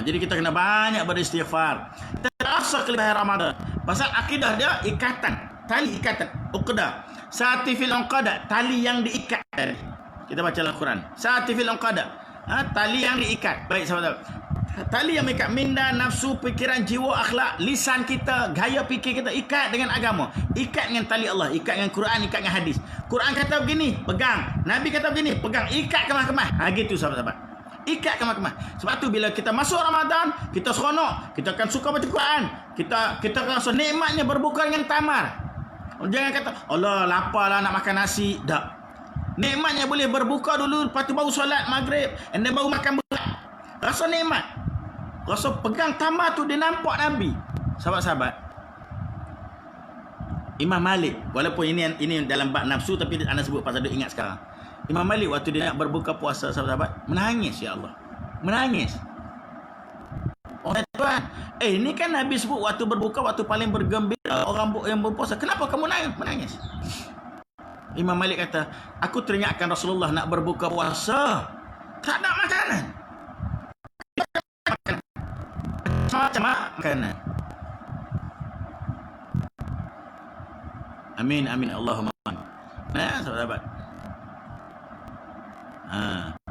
Jadi kita kena banyak beristighfar. Kita tak rasa kelebihan Ramadan. Pasal akidah dia ikatan, tali ikatan, uqdah. Satifil uqada, tali yang diikat tadi. Kita baca Al-Quran. Satifil uqada, tali yang diikat. Baik sahabat. Tali yang mengikat minda, nafsu, fikiran, jiwa, akhlak, lisan kita, gaya fikir kita ikat dengan agama. Ikat dengan tali Allah, ikat dengan Quran, ikat dengan hadis. Quran kata begini, pegang. Nabi kata begini, pegang. Ikat kemah-kemah. Gitu sahabat-sahabat. Ikat kemah-kemah. Sebab tu bila kita masuk Ramadan, kita seronok, kita akan suka baca Quran. Kita rasa nikmatnya berbuka dengan tamar. Jangan kata, Allah lapar lah nak makan nasi. Tak. Nikmatnya boleh berbuka dulu, lepas tu baru solat maghrib, and then baru makan berat. Rasa nikmat. Rasa pegang tamar tu dia nampak Nabi. Sahabat-sahabat, Imam Malik, walaupun ini dalam bab nafsu, tapi anda sebut pasal dia ingat sekarang. Imam Malik waktu dia nak berbuka puasa, sahabat-sahabat, menangis, ya Allah. Menangis. Orang tuan, ini kan Nabi sebut waktu berbuka, waktu paling bergembira orang yang berpuasa. Kenapa kamu menangis? Imam Malik kata, aku teringatkan Rasulullah nak berbuka puasa, tak ada makanan. Macam makanan. Amin, Allahumma amin. Sahabat-sahabat.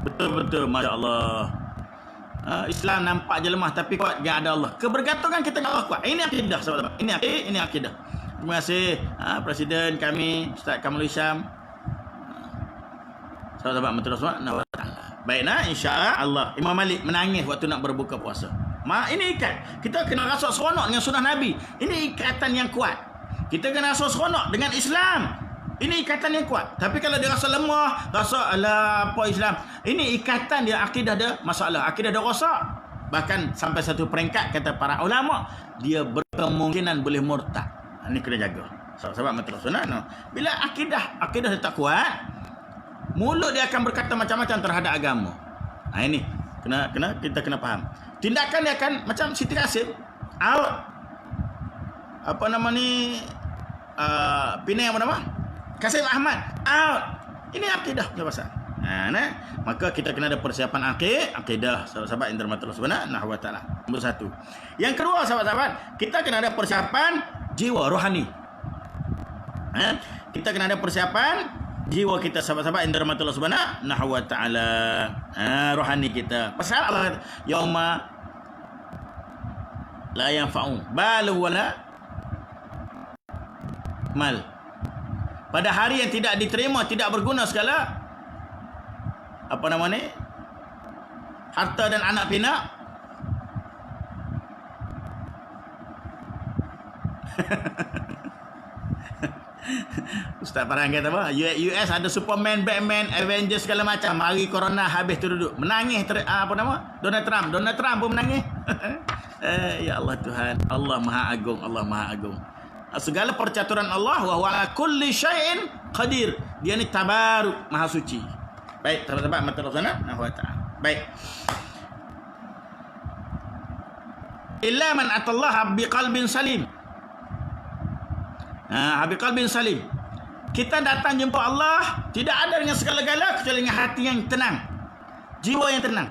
Betul-betul, Masya Allah. Islam nampak je lemah, tapi kuat yang ada Allah. Kebergantungan kita dengan Allah kuat. Ini akidah, sahabat-sahabat. Ini akidah. Terima kasih Presiden kami, Ustaz Kamul Hisham. Sahabat-sahabat Menteri Subhanahu wa taala. Baiklah, insya-Allah. Imam Malik menangis waktu nak berbuka puasa. Ini ikat. Kita kena rasa seronok dengan sunnah Nabi. Ini ikatan yang kuat. Kita kena rasa seronok dengan Islam. Ini ikatan yang kuat. Tapi kalau dia rasa lemah, rasa alah apa Islam, ini ikatan dia, akidah dia masalah. Akidah dia rosak. Bahkan sampai satu peringkat kata para ulama, dia berkemungkinan boleh murtad. Ini kena jaga. Sebab Menteri Sunnah. Bila akidah dia tak kuat, mulut dia akan berkata macam-macam terhadap agama. Ini kita kena faham. Tindakan dia akan macam Siti Kasim out. Apa nama ni? Penang apa nama? Kasim Ahmad out. Ini akidah dia pasal. Maka kita kena ada persiapan akidah, sahabat-sahabat yang dirahmati Allah Subhanahu wa taala. Nombor satu. Yang kedua, sahabat-sahabat, kita kena ada persiapan jiwa rohani. Kita kena ada persiapan jiwa kita, sahabat-sahabat yang dirahmati Allah Subhanahu wa taala. Rohani kita. Pasal Allah kata, yauma la yanfa'u balu wala mal. Pada hari yang tidak diterima, tidak berguna segala apa nama ni? Harta dan anak pinak. Ustaz Farhan kata apa? US ada Superman, Batman, Avengers segala macam. Hari corona habis tu duduk. Menangis apa nama? Donald Trump pun menangis. Ya Allah Tuhan. Allah Maha Agung. Allah Maha Agung. Segala percaturan Allah wa huwa ala kulli syai'in qadir. Dia ni tabaruk, Maha Suci. Baik, teman-teman mata sana. Wa ta'ala. Baik. Illa man atallaha biqalbin salim. Biqalbin salim. Kita datang jumpa Allah tidak ada dengan segala-gala kecuali dengan hati yang tenang, jiwa yang tenang.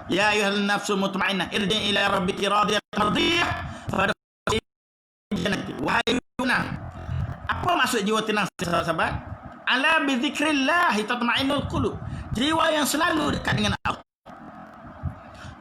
Ya ayyuhan nafsul mutmainnah irji' ila rabbiki radiyatan mardiyah fadkhuli jannati. Wahai tenang. Apa maksud jiwa tenang, sahabat? Ala bi dzikrillah tatma'innul qulub. Jiwa yang selalu dekat dengan Allah.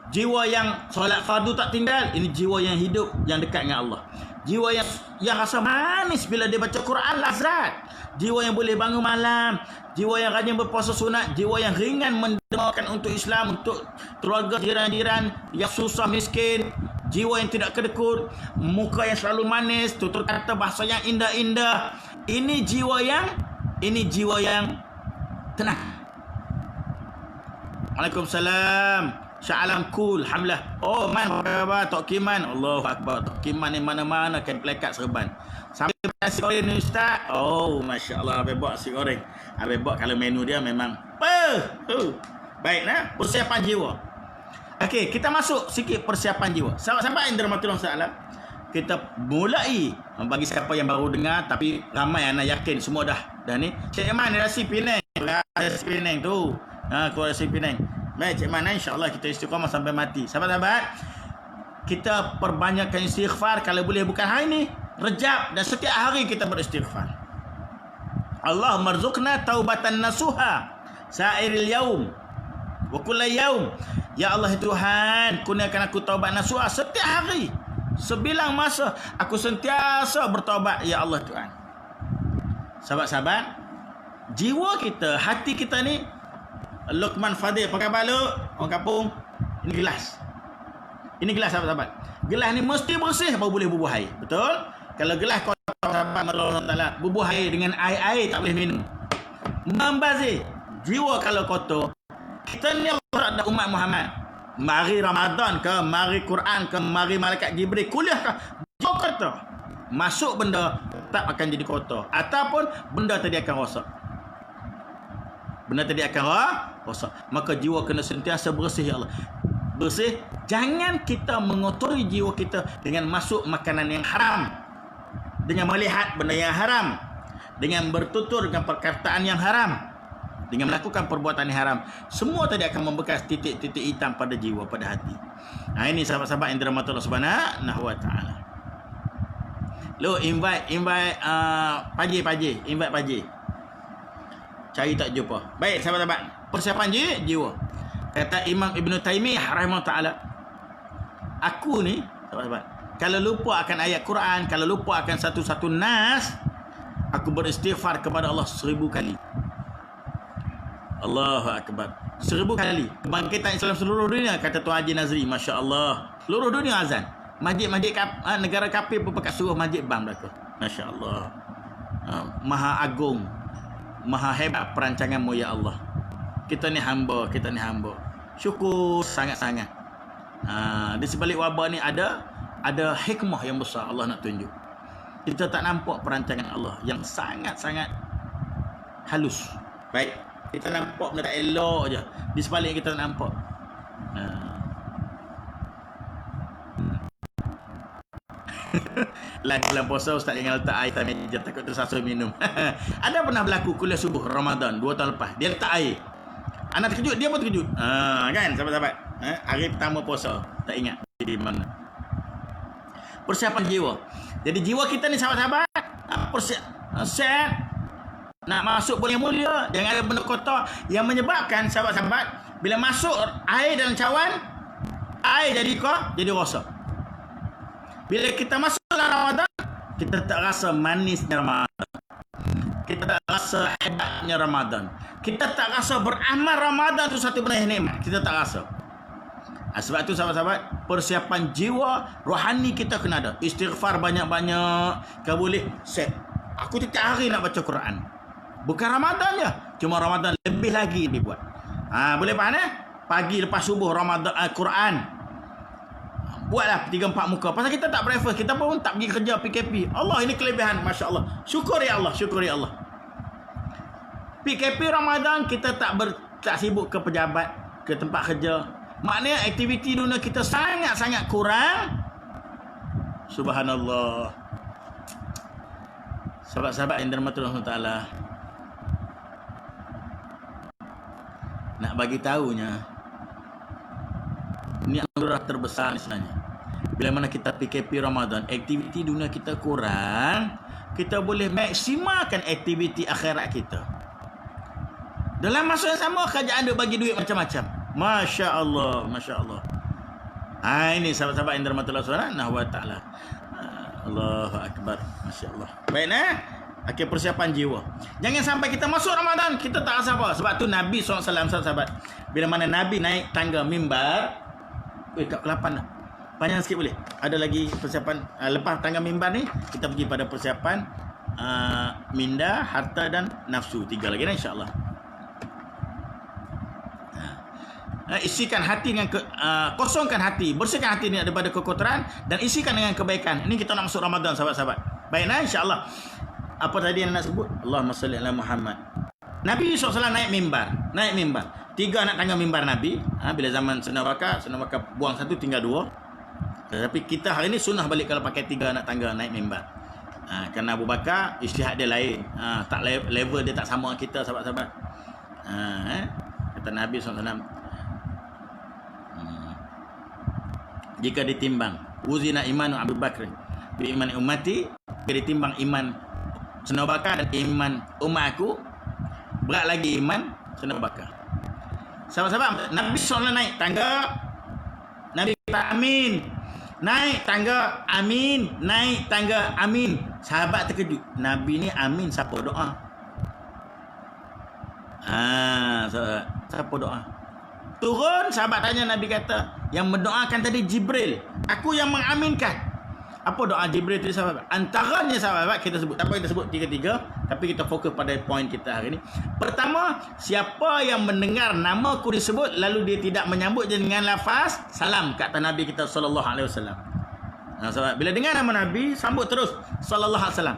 Jiwa yang solat fardu tak tinggal, ini jiwa yang hidup, yang dekat dengan Allah. Jiwa yang rasa manis bila dia baca Quran, lazat. Jiwa yang boleh bangun malam, jiwa yang rajin berpuasa sunat, jiwa yang ringan mendoakan untuk Islam, untuk keluarga, jiran-jiran yang susah miskin, jiwa yang tidak kedekut, muka yang selalu manis, tutur kata bahasa yang indah-indah. Ini jiwa yang tenang. Waalaikumsalam. Sya'alam cool, alhamdulillah. Oh man, apa khabar Tok Kiman? Allahu akbar. Tok Kiman ni mana-mana kan plekat serban. Sampai nasi goreng ni ustaz. Oh masya-Allah, habis buat nasi goreng. Habis buat kalau menu dia memang baik nah, persiapan jiwa. Okey, kita masuk sikit persiapan jiwa. Sahabat-sahabat yang dirahmati Allah, kita mulai bagi siapa yang baru dengar tapi ramai anak yakin semua dah ni. Cik Iman ni rasi Penang. Rasi Penang tu. Keluar rasi Penang. Baik, Cik Mana, insyaAllah kita istiqamah sampai mati. Sahabat-sahabat, kita perbanyakkan istighfar. Kalau boleh bukan hari ni, Rejab, dan setiap hari kita beristighfar. Allahumma rzuqna taubatan nasuha sa'iril yaum wa kulla yaum. Ya Allah Tuhan, kurniakan aku taubat nasuha setiap hari. Sebilang masa aku sentiasa bertaubat, ya Allah Tuhan. Sahabat-sahabat, jiwa kita, hati kita ni, Luqman Fadil, apa khabar lu? Orang kampung. Ini gelas. Ini gelas, sahabat-sahabat. Gelas ni mesti bersih baru boleh bubuh air. Betul? Kalau gelas kotor, sahabat Allah Ta'ala, bubuh air dengan air tak boleh minum. Membazir. Jiwa kalau kotor. Kita ni Allah ada umat Muhammad. Mari Ramadan ke, mari Quran ke, mari malaikat Jibril, kuliah ke, jiwa kotor. Masuk benda tak akan jadi kotor. Ataupun benda tadi akan rosak. Benda tadi akan rosak. Maka jiwa kena sentiasa bersih, ya Allah. Bersih. Jangan kita mengotori jiwa kita dengan masuk makanan yang haram, dengan melihat benda yang haram, dengan bertutur dengan perkataan yang haram, dengan melakukan perbuatan yang haram. Semua tadi akan membekas titik-titik hitam pada jiwa, pada hati. Ini sahabat-sahabat yang dirahmati Allah Subhanahu wa Ta'ala. Lo invite Paji, invite Paji. Cari tak jumpa. Baik, sahabat-sahabat, persiapan jiwa. Kata Imam Ibn Taymiyah rahimahullah ta'ala, aku ni, sahabat-sahabat, kalau lupa akan ayat Quran, kalau lupa akan satu-satu nas, aku beristighfar kepada Allah 1000 kali. Allahu Akbar. 1000 kali. Kebangkitan Islam seluruh dunia, kata Tuan Haji Nazri, Masya Allah. Seluruh dunia azan. Masjid-masjid negara kafir pun pakai suruh masjid bang belakang. Masya Allah. Maha agung, maha hebat perancanganmu, ya Allah. Kita ni hamba. Syukur sangat-sangat. Di sebalik wabah ni ada hikmah yang besar Allah nak tunjuk. Kita tak nampak perancangan Allah yang sangat-sangat halus. Baik, kita nampak benda tak elok je. Di sebalik kita tak nampak. Bulan puasa ustaz jangan letak air atas meja, takut tersasar minum. Ada pernah berlaku kuliah subuh Ramadan 2 tahun lepas, dia letak air. Anak terkejut, dia pun terkejut. Kan sahabat-sahabat, hari pertama puasa, tak ingat di mana. Persiapan jiwa. Jadi jiwa kita ni sahabat-sahabat, set nak masuk bulan yang mulia, jangan ada benda kotor yang menyebabkan sahabat-sahabat bila masuk air dalam cawan, air jadi rosak. Bila kita masuk dalam Ramadan, Kita tak rasa manisnya Ramadan. Kita tak rasa hebatnya Ramadan. Kita tak rasa beramal Ramadan itu satu benda yang nikmat. Kita tak rasa. Sebab itu sahabat-sahabat, persiapan jiwa rohani kita kena ada. Istighfar banyak-banyak. Kau boleh set. Aku tiap hari nak baca Quran. Bukan Ramadan je. Cuma Ramadan lebih lagi dibuat. Boleh faham Pagi lepas subuh Ramadan Quran. Buatlah 3-4 muka. Pasal kita tak breakfast. Kita pun tak pergi kerja PKP. Allah, ini kelebihan. Masya Allah. Syukur ya Allah. Syukur ya Allah. PKP Ramadan kita tak sibuk ke pejabat, ke tempat kerja. Maknanya aktiviti dunia kita sangat-sangat kurang. Subhanallah. Sahabat-sahabat yang dirahmati Allah Taala. Nak bagi tahunya, ini anugerah terbesar sebenarnya. Bila mana kita PKP Ramadan, aktiviti dunia kita kurang, kita boleh maksimalkan aktiviti akhirat kita. Dalam masa yang sama, kerajaan dia bagi duit macam-macam. Masya Allah, Masya Allah. Ini sahabat-sahabat yang dirahmati Allah Subhanahu wa Ta'ala. Allahu Akbar. Masya Allah. Baik, okey, persiapan jiwa. Jangan sampai kita masuk Ramadan, kita tak rasa apa. Sebab tu Nabi SAW, sahabat, bila mana Nabi naik tangga mimbar, kat 8 dah. Panjang sikit boleh. Ada lagi persiapan. Lepas tangga mimbar ni, kita pergi pada persiapan minda, harta dan nafsu. 3 lagi dah, insyaAllah. Isikan hati dengan kosongkan hati, bersihkan hati ni daripada kekotoran dan isikan dengan kebaikan. Ini kita nak masuk Ramadan, sahabat-sahabat. Baiklah, insya-Allah. Apa tadi yang nak sebut? Allahumma salli ala Muhammad. Nabi SAW naik mimbar. 3 anak tangga mimbar Nabi. Bila zaman Sayyidina Bakar buang 1 tinggal 2. Tetapi kita hari ni sunnah balik kalau pakai 3 anak tangga naik mimbar. Kerana Abu Bakar ijtihad dia lain. Tak level dia tak sama dengan kita, sahabat-sahabat. Kata Nabi SAW, jika ditimbang uzina imanu Abu Bakr bi iman ummati, jika ditimbang iman Sayyidina Bakar dan iman umatku, berat lagi iman Sayyidina Bakar. Sahabat-sahabat, Nabi SAW naik tangga, Nabi kata amin. Naik tangga amin, naik tangga amin. Sahabat terkejut, Nabi ni amin siapa doa? Siapa doa? Turun, sahabat tanya, Nabi kata, yang mendoakan tadi Jibril. Aku yang mengaminkan. Apa doa Jibril tadi, sahabat? Antaranya, sahabat, kita sebut. Tak apa kita sebut 3-3, tapi kita fokus pada poin kita hari ini. Pertama, siapa yang mendengar nama aku disebut lalu dia tidak menyambut dengan lafaz salam, kata Nabi kita sallallahu alaihi wasallam. Sahabat, bila dengar nama Nabi, sambut terus sallallahu alaihi wasallam.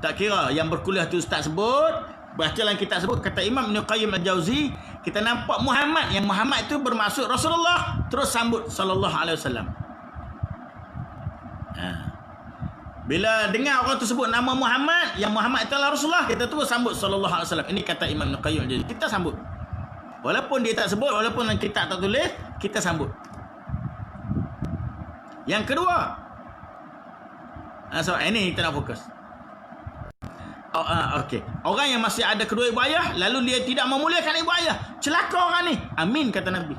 Tak kira yang berkuliah tu ustaz sebut, baca dalam kitab sebut, kata Imam Ibn Qayyim Al-Jauzi, kita nampak Muhammad, yang Muhammad itu bermaksud Rasulullah, terus sambut sallallahu alaihi wasallam. Bila dengar orang tu sebut nama Muhammad, yang Muhammad itu adalah Rasulullah, kita terus sambut sallallahu alaihi wasallam. Ini kata Imam Ibn Qayyim Al-Jauzi. Kita sambut. Walaupun dia tak sebut, walaupun kitab tak tulis, kita sambut. Yang kedua, so ini kita nak fokus. Okey. Orang yang masih ada kedua ibu ayah lalu dia tidak memuliakan ibu ayah, celaka orang ni. Amin, kata Nabi.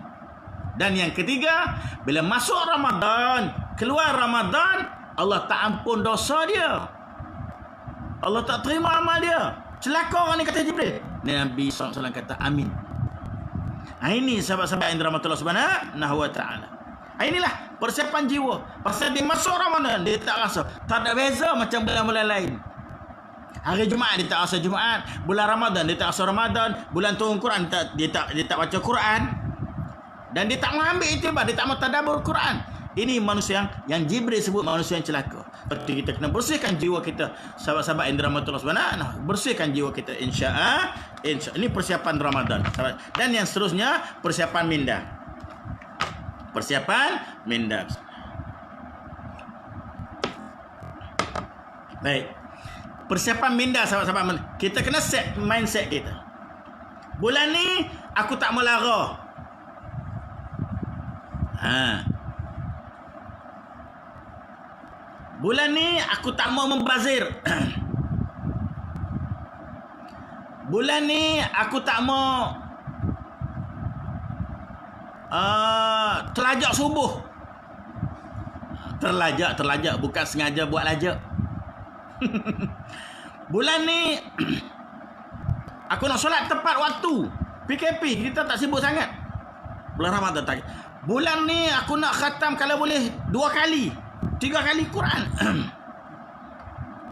Dan yang ketiga, bila masuk Ramadan, keluar Ramadan, Allah tak ampun dosa dia. Allah tak terima amal dia. Celaka orang ni, kata Jibril. Nabi SAW kata amin. Ini sahabat-sahabat yang dirahmati Allah Subhanahu wa Ta'ala. Inilah persiapan jiwa. Pasal dia masuk Ramadan, dia tak rasa. Tak ada beza macam bulan-bulan lain. Hari Jumaat dia tak rasa Jumaat, bulan Ramadan dia tak rasa Ramadan, bulan turun Quran dia tak baca Quran, dan dia tak mengambil iktibar, dia tak mau tadabbur Quran. Ini manusia yang Jibril sebut manusia yang celaka. Berarti kita kena bersihkan jiwa kita, sahabat-sahabat yang dirahmati Allah Subhanahu, bersihkan jiwa kita, insya-Allah. Ini persiapan Ramadan. Dan yang seterusnya persiapan minda. Persiapan minda. Baik. Persiapan minda, sahabat-sahabat. Kita kena set mindset kita. Bulan ni aku tak mau lara. Bulan ni aku tak mau membazir. Bulan ni aku tak mau terlajak subuh. Terlajak bukan sengaja buat lajak. Bulan ni aku nak solat tepat waktu. PKP kita tak sibuk sangat. Bulan Ramadan tak. Bulan ni aku nak khatam kalau boleh 2 kali, 3 kali Quran.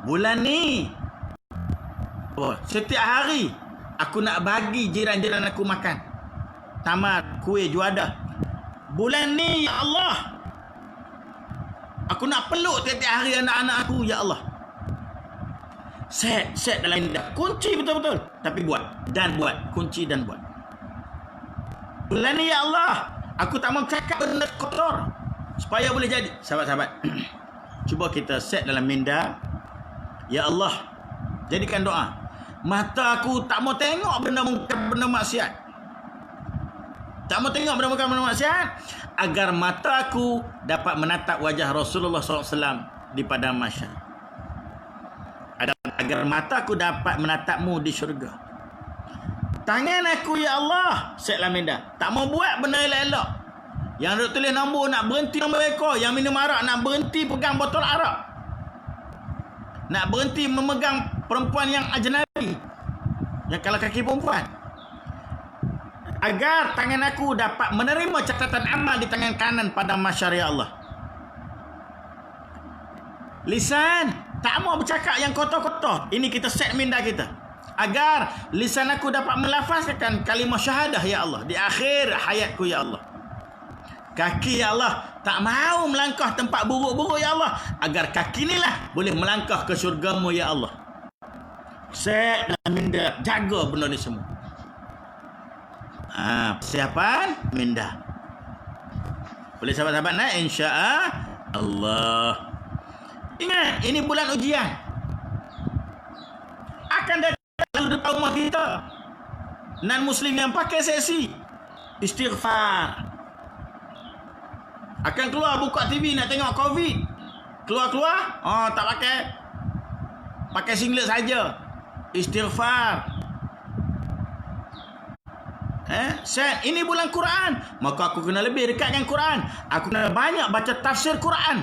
Bulan ni setiap hari aku nak bagi jiran-jiran aku makan. Tamat kuih juadah. Bulan ni ya Allah, aku nak peluk tiap-tiap hari anak-anak aku ya Allah. Set dalam indah. Kunci betul-betul. Tapi buat. Dan buat. Kunci dan buat. Bulan ni ya Allah, aku tak mau cakap benda kotor supaya boleh jadi. Sahabat-sahabat, cuba kita set dalam minda. Ya Allah, jadikan doa. Mata aku tak mau tengok benda maksiat. Tak mau tengok benda maksiat, agar mata aku dapat menatap wajah Rasulullah SAW di padang mahsyar. Agar mataku dapat menatapmu di syurga. Tangan aku ya Allah, set dalam minda. Tak mau buat benda elok-elok. Yang duk tulis nombor nak berhenti nombor ekor. Yang minum arak nak berhenti pegang botol arak. Nak berhenti memegang perempuan yang ajnabi, yang kalau kaki perempuan. Agar tangan aku dapat menerima catatan amal di tangan kanan pada mahsyar ya Allah. Lisan tak mau bercakap yang kotor-kotor. Ini kita set minda kita. Agar lisan aku dapat melafazkan kalimah syahadah ya Allah di akhir hayatku ya Allah. Kaki ya Allah, tak mau melangkah tempat buruk-buruk ya Allah, agar kaki inilah boleh melangkah ke syurgamu ya Allah. Set dalam minda, jaga benda ni semua. Persiapan minda. Boleh sahabat-sahabat nak insya-Allah. Ingat, ini bulan ujian. Akan datang depan rumah kita non-Muslim yang pakai seksi istighfar. Akan keluar buka TV nak tengok COVID. Keluar-keluar, tak pakai singlet saja. Istighfar. Set, ini bulan Quran, maka aku kena lebih dekat dengan Quran. Aku kena banyak baca tafsir Quran.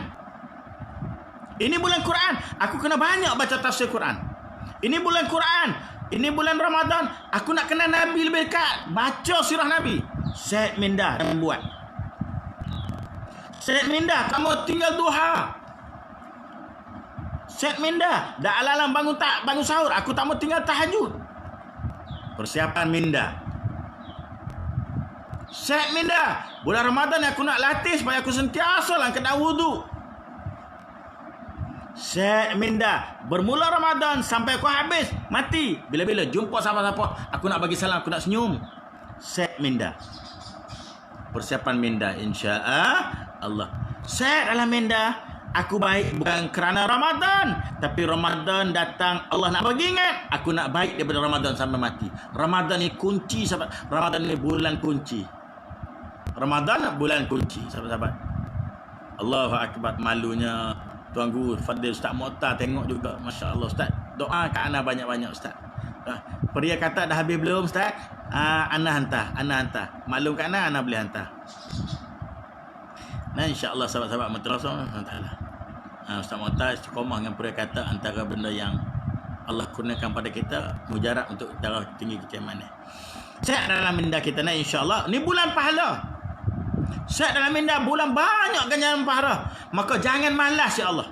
Ini bulan Quran, aku kena banyak baca tafsir Quran. Ini bulan Quran, ini bulan Ramadan, aku nak kenal Nabi lebih dekat, baca sirah Nabi. Set minda dan buat. Set minda, kamu tinggal duha. Set minda, dah alam bangun sahur, aku tak mau tinggal tahajud. Persiapan minda. Set minda, bulan Ramadan aku nak latih supaya aku sentiasa lah kena wudu. Set minda, bermula Ramadan sampai aku habis, mati. Bila-bila jumpa siapa-siapa, aku nak bagi salam, aku nak senyum. Set minda. Persiapan minda insya-Allah. Set dalam minda, aku baik bukan kerana Ramadan, tapi Ramadan datang Allah nak bagi ingat, aku nak baik daripada Ramadan sampai mati. Ramadan ni kunci sahabat. Ramadan ni bulan kunci. Ramadan bulan kunci sahabat-sahabat. Allahu akbar. Malunya Tuan Guru Fadil Ustaz Mu'tar tengok juga. Masya Allah Ustaz, doa kat ana banyak-banyak Ustaz. Peria kata dah habis belum Ustaz? Ana hantar. Maklum kat ana boleh hantar. Nah insya-Allah sahabat-sahabat madrasah taala. Ustaz Mu'tar istiqamah dengan peria kata antara benda yang Allah kurniakan pada kita mujarab untuk darah tinggi kita mana. Set dalam minda kita nak insya-Allah. Ni bulan pahala. Set dalam minda bulan banyak ganjaran pahala. Maka jangan malas ya Allah.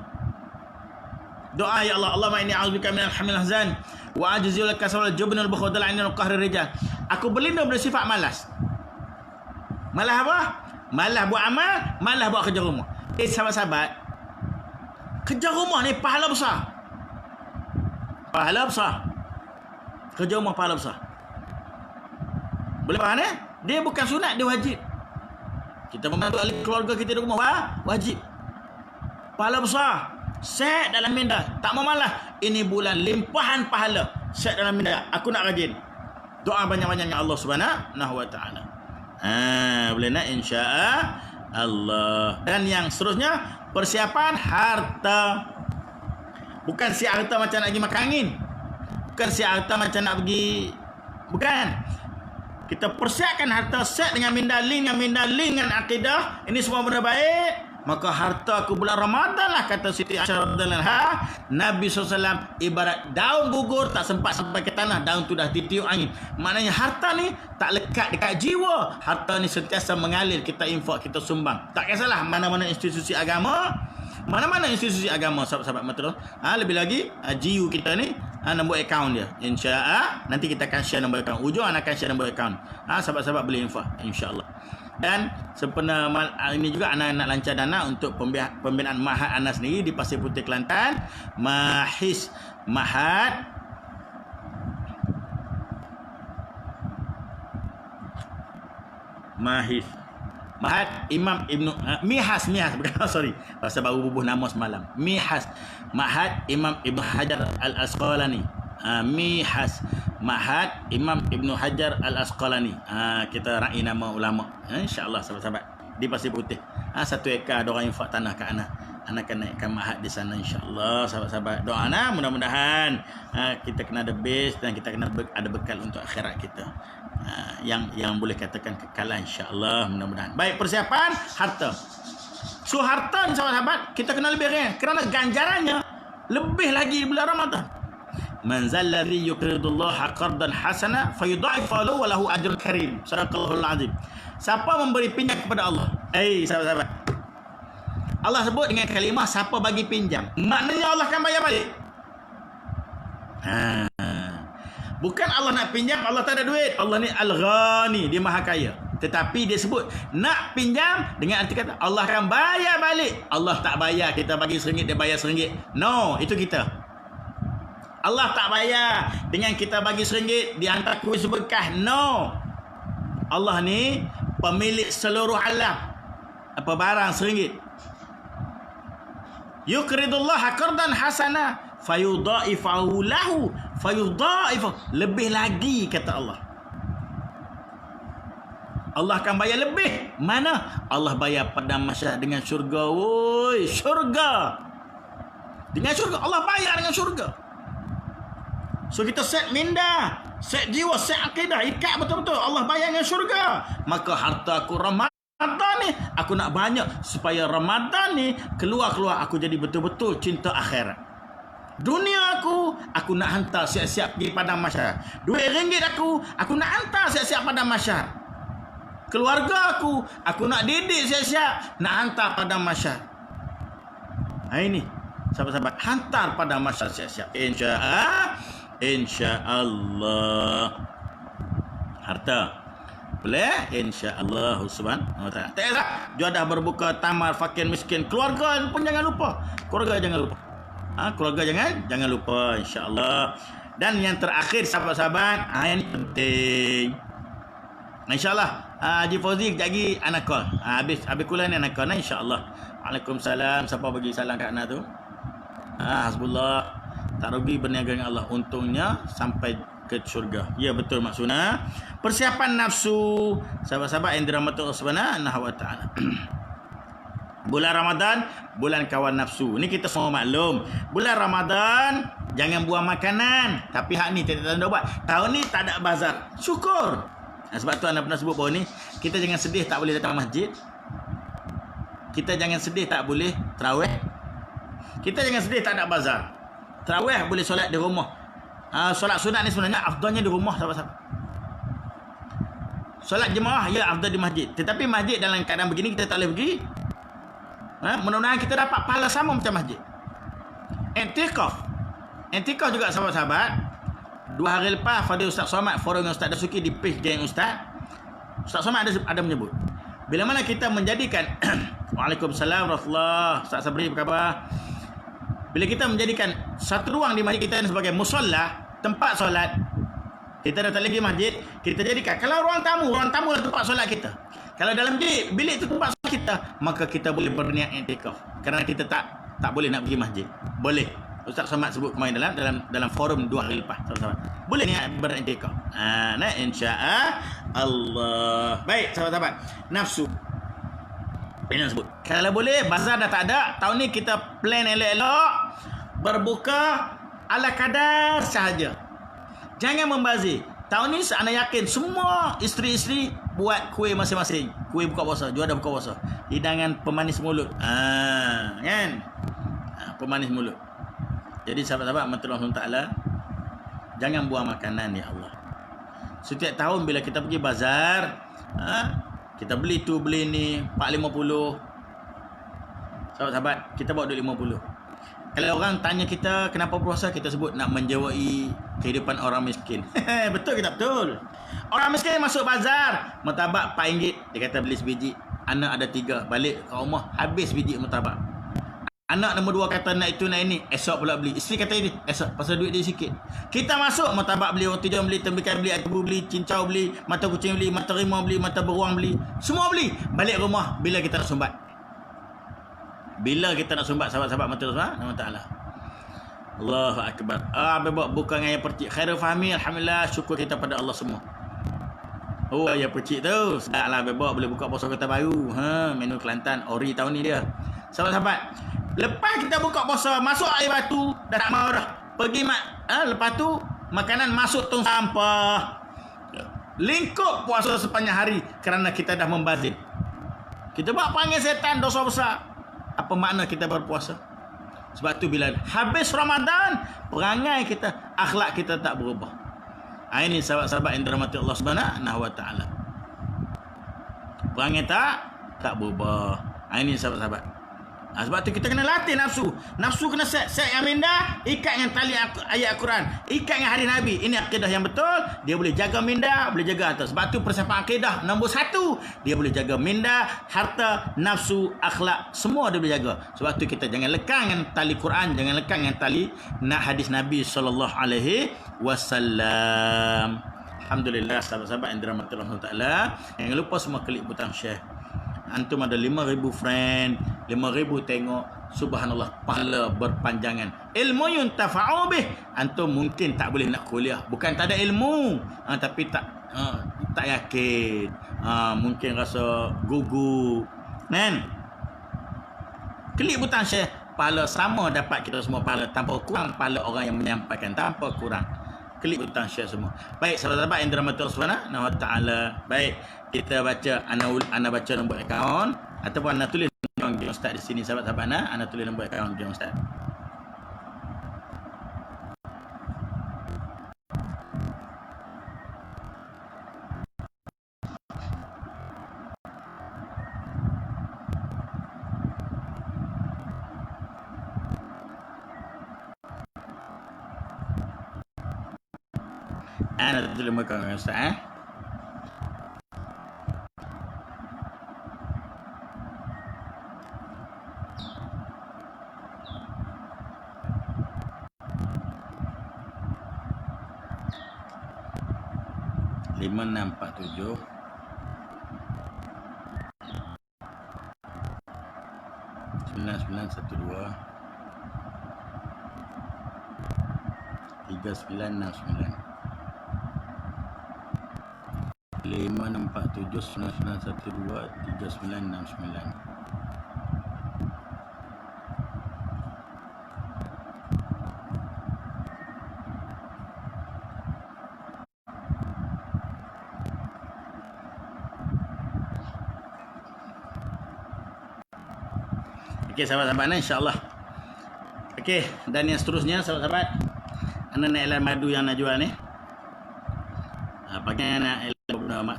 Doa ya Allah, Allahumma inni a'udzubika minal hamil hazan wa ajzi laka sawal jubnul bukhadal ainin qahrir rijal. Aku berlindung dari sifat malas. Malas apa? Malas buat amal, malas buat kerja rumah. Sahabat-sahabat, kerja rumah ni pahala besar. Pahala besar. Kerja rumah pahala besar. Boleh faham ya? Dia bukan sunat, dia wajib. Kita membantu ahli keluarga kita di rumah, wajib. Pahala besar. Set dalam minda, tak mau malas. Ini bulan limpahan pahala. Set dalam minda, aku nak rajin doa banyak-banyaknya Allah Subhanahu wa taala. Boleh nak insya-Allah. Dan yang seterusnya, persiapan harta. Bukan siap harta macam nak pergi makan angin. Bukan siap harta macam nak pergi, bukan. Kita persiapkan harta, set dengan minda, link dengan akidah. Ini semua benda baik. Maka harta aku bulan Ramadan lah, kata Siti Aisyah radhiyallahu anha. Nabi SAW ibarat daun gugur tak sempat sampai ke tanah, daun tu dah ditiup angin. Maknanya harta ni tak lekat dekat jiwa. Harta ni sentiasa mengalir, kita infak, kita sumbang. Tak kisahlah mana-mana institusi agama. Mana-mana institusi agama, sahabat-sahabat betul. Lebih lagi GU kita ni nombor akaun dia. InsyaAllah nanti kita akan share nombor akaun. Ujung akan share nombor akaun. Sahabat-sahabat boleh infak insya-Allah. Dan sempena ini juga anak nak lancar dana untuk pembinaan Mahat Anas sendiri di Pasir Putih Kelantan. Mahat Imam Ibnu Mihas bukan sorry, pasal baru bubuh nama semalam. Mahat Imam Ibnu Hajar Al-Asqalani. Mahat Imam Ibnu Hajar Al-Asqalani. Kita raih nama ulama, insya-Allah sahabat-sahabat, di Pasir Putih. 1 ekar ada orang infak tanah ke anak akan naikkan mahat di sana insya-Allah sahabat-sahabat. Doa mudah-mudahan kita kena ada base dan kita kena ada bekal untuk akhirat kita. Yang boleh katakan kekalan insya-Allah, mudah-mudahan. Baik, persiapan harta. So harta ni sahabat-sahabat kita kena lebih ringan kerana ganjarannya lebih lagi bulan Ramadan. Man zalladhi yuqridullaha qardan hasana fayudha'ifu lahu wa lahu ajrun karim. Sadaqallahul azim. Siapa memberi pinjam kepada Allah? Sahabat-sahabat, Allah sebut dengan kalimah siapa bagi pinjam, maknanya Allah akan bayar balik. Bukan Allah nak pinjam, Allah tak ada duit. Allah ni Al-Ghani, dia maha kaya. Tetapi dia sebut nak pinjam dengan arti kata Allah akan bayar balik. Allah tak bayar, kita bagi RM1 dia bayar RM1. No, itu kita. Allah tak bayar dengan kita bagi RM1 dia hantar kuis berkah. No. Allah ni pemilik seluruh alam. Apa barang RM1. Yuqridullaha qardan hasana fayudha'ifahu lahu lebih lagi, kata Allah. Allah akan bayar lebih. Mana? Allah bayar pada masa dengan syurga. Woi, syurga. Dengan syurga, Allah bayar dengan syurga. So kita set minda, set jiwa, set akidah, ikat betul-betul. Allah bayar dengan syurga. Maka harta aku Ramadan ni aku nak banyak supaya Ramadan ni keluar aku jadi betul-betul cinta akhirat. Dunia aku nak hantar siap-siap pergi padang mahsyar. Duit ringgit aku nak hantar siap-siap padang mahsyar. Keluarga aku nak didik siap-siap, nak hantar padang mahsyar. Ini sahabat-sahabat, hantar padang mahsyar siap-siap. Insya-Allah. Harta boleh, insya-Allah subhanahu wa ta'ala. Tak payah dia dah berbuka tamar fakir miskin, keluarga pun jangan lupa. Keluarga jangan lupa insya-Allah. Dan yang terakhir sahabat-sahabat, yang penting insya-Allah, Haji Fauzi kejap lagi anak call. Habis kuliah ni anak call insya-Allah. Waalaikumsalam. Siapa bagi salam kat anak tu? Hasbullah. Tak rugi berniaga dengan Allah, untungnya sampai ke syurga. Ya, betul maksudnya. Persiapan nafsu sahabat-sahabat yang dirahmati Allah Subhanahu wa taala. Bulan Ramadan, bulan kawan nafsu. Ni kita semua maklum. Bulan Ramadan jangan buang makanan. Tapi hak ni tidak ada buat. Tahun ni tak ada bazar. Syukur. Sebab tu anda pernah sebut bahawa ni kita jangan sedih tak boleh datang masjid. Kita jangan sedih tak boleh tarawih. Kita jangan sedih tak ada bazar. Tarawih boleh solat di rumah. Solat sunat ni sebenarnya afdalnya di rumah sahabat-sahabat. Solat jemaah ya afdal di masjid. Tetapi masjid dalam keadaan begini kita tak boleh pergi. Mudah-mudahan kita dapat pahala sama macam masjid. I'tikaf juga sahabat-sahabat. 2 hari lepas Fadil Ustaz Somad forum dengan Ustaz Dasuki di page geng Ustaz Somad ada menyebut, bila mana kita menjadikan Waalaikumsalam warahmatullahi. Ustaz Sabri apa khabar? Bila kita menjadikan satu ruang di masjid kita sebagai musalla, tempat solat, kita dah tak lagi masjid, kita jadikan kalau ruang tamu lah tempat solat kita. Kalau dalam bilik itu tempat solat kita, maka kita boleh berniat i'tikaf. Kerana kita tak boleh nak pergi masjid. Boleh. Ustaz Somad sebut kemarin dalam forum 2 hari lepas. Sahabat-sahabat, boleh niat beriktikaf. Insya-Allah. Baik sahabat-sahabat, nafsu. Ini sebut. Kalau boleh bazar dah tak ada, tahun ni kita plan elok-elok berbuka ala kadar sahaja. Jangan membazir. Tahun ni saya yakin semua isteri-isteri buat kuih masing-masing. Kuih buka puasa, juadah buka puasa. Hidangan pemanis mulut. Kan? Pemanis mulut. Jadi sahabat-sahabat mata Allah Taala, jangan buang makanan ya Allah. Setiap tahun bila kita pergi bazar, kita beli tu beli ni 450. Sahabat-sahabat, kita bawa duit 50. Kalau orang tanya kita kenapa puasa, kita sebut nak menjawai kehidupan orang miskin. Betul ke tak betul? Orang miskin masuk bazar, martabak RM4, dia kata beli sebiji. Anak ada 3, balik ke rumah habis biji martabak. Anak nombor 2 kata nak itu nak ini, esok pula beli. Isteri kata ini, esok pasal duit dia sikit. Kita masuk martabak beli, roti jam beli, tembikai beli, air tebu beli, cincau beli, mata kucing beli, mata rimau beli, mata beruang beli. Semua beli. Balik rumah bila kita nak sumbat. Bila kita nak sumbat sahabat-sahabat mata Allah Taala. Allahu akbar. Bukan yang percik. Khairul fahmi, alhamdulillah, syukur kita pada Allah semua. Oh, yang percik tu sedaplah bebok boleh buka puasa kota baru. Menu Kelantan ori tahun ni dia. Sahabat-sahabat, lepas kita buka puasa, masuk air batu, dah tak mau dah. Pergi lepas tu makanan masuk tong sampah. Lingkup puasa sepanjang hari kerana kita dah membazir. Kita buat panggil setan dosa besar. Apa makna kita berpuasa? Sebab tu bila habis Ramadan, perangai kita, akhlak kita tak berubah. Ini sahabat-sahabat yang dirahmati Allah Subhanahu wa taala. Perangai tak berubah. Ini sahabat-sahabat. Sebab tu kita kena latih nafsu. Nafsu kena set yang minda, ikat dengan tali ayat Al-Quran, ikat dengan hadis Nabi. Ini akidah yang betul. Dia boleh jaga minda, boleh jaga harta. Sebab tu persiapan akidah nombor 1. Dia boleh jaga minda, harta, nafsu, akhlak, semua dia boleh jaga. Sebab tu kita jangan lekang dengan tali Quran, jangan lekang dengan tali hadis Nabi sallallahu alaihi wasallam. Alhamdulillah sahabat-sahabat yang dirahmati Allah Taala. Jangan lupa semua klik butang share. Antum ada 5,000 friend, 5,000 tengok. Subhanallah, pahala berpanjangan. Ilmu yuntafa'u bih. Antum mungkin tak boleh nak kuliah, bukan tak ada ilmu, tapi tak yakin, mungkin rasa gugup, kan? Klik butang share, pahala sama dapat kita semua pahala, tanpa kurang pahala orang yang menyampaikan, tanpa kurang. Klik butang share semua. Baik sahabat-sahabat yang dirahmati Allah Subhanahu wa taala. Baik, kita baca ana baca nombor akaun ataupun ana tulis nombor ustaz di sini sahabat-sahabat ana tulis nombor akaun dia ustaz. Ana tulis nombor akaun ustaz. 5647 9912 3969 5647 9912 3969. Okey sahabat-sahabat, insya-Allah. Okey, dan yang seterusnya sahabat-sahabat, anda nak iklan madu yang nak jual ni. Pakai nak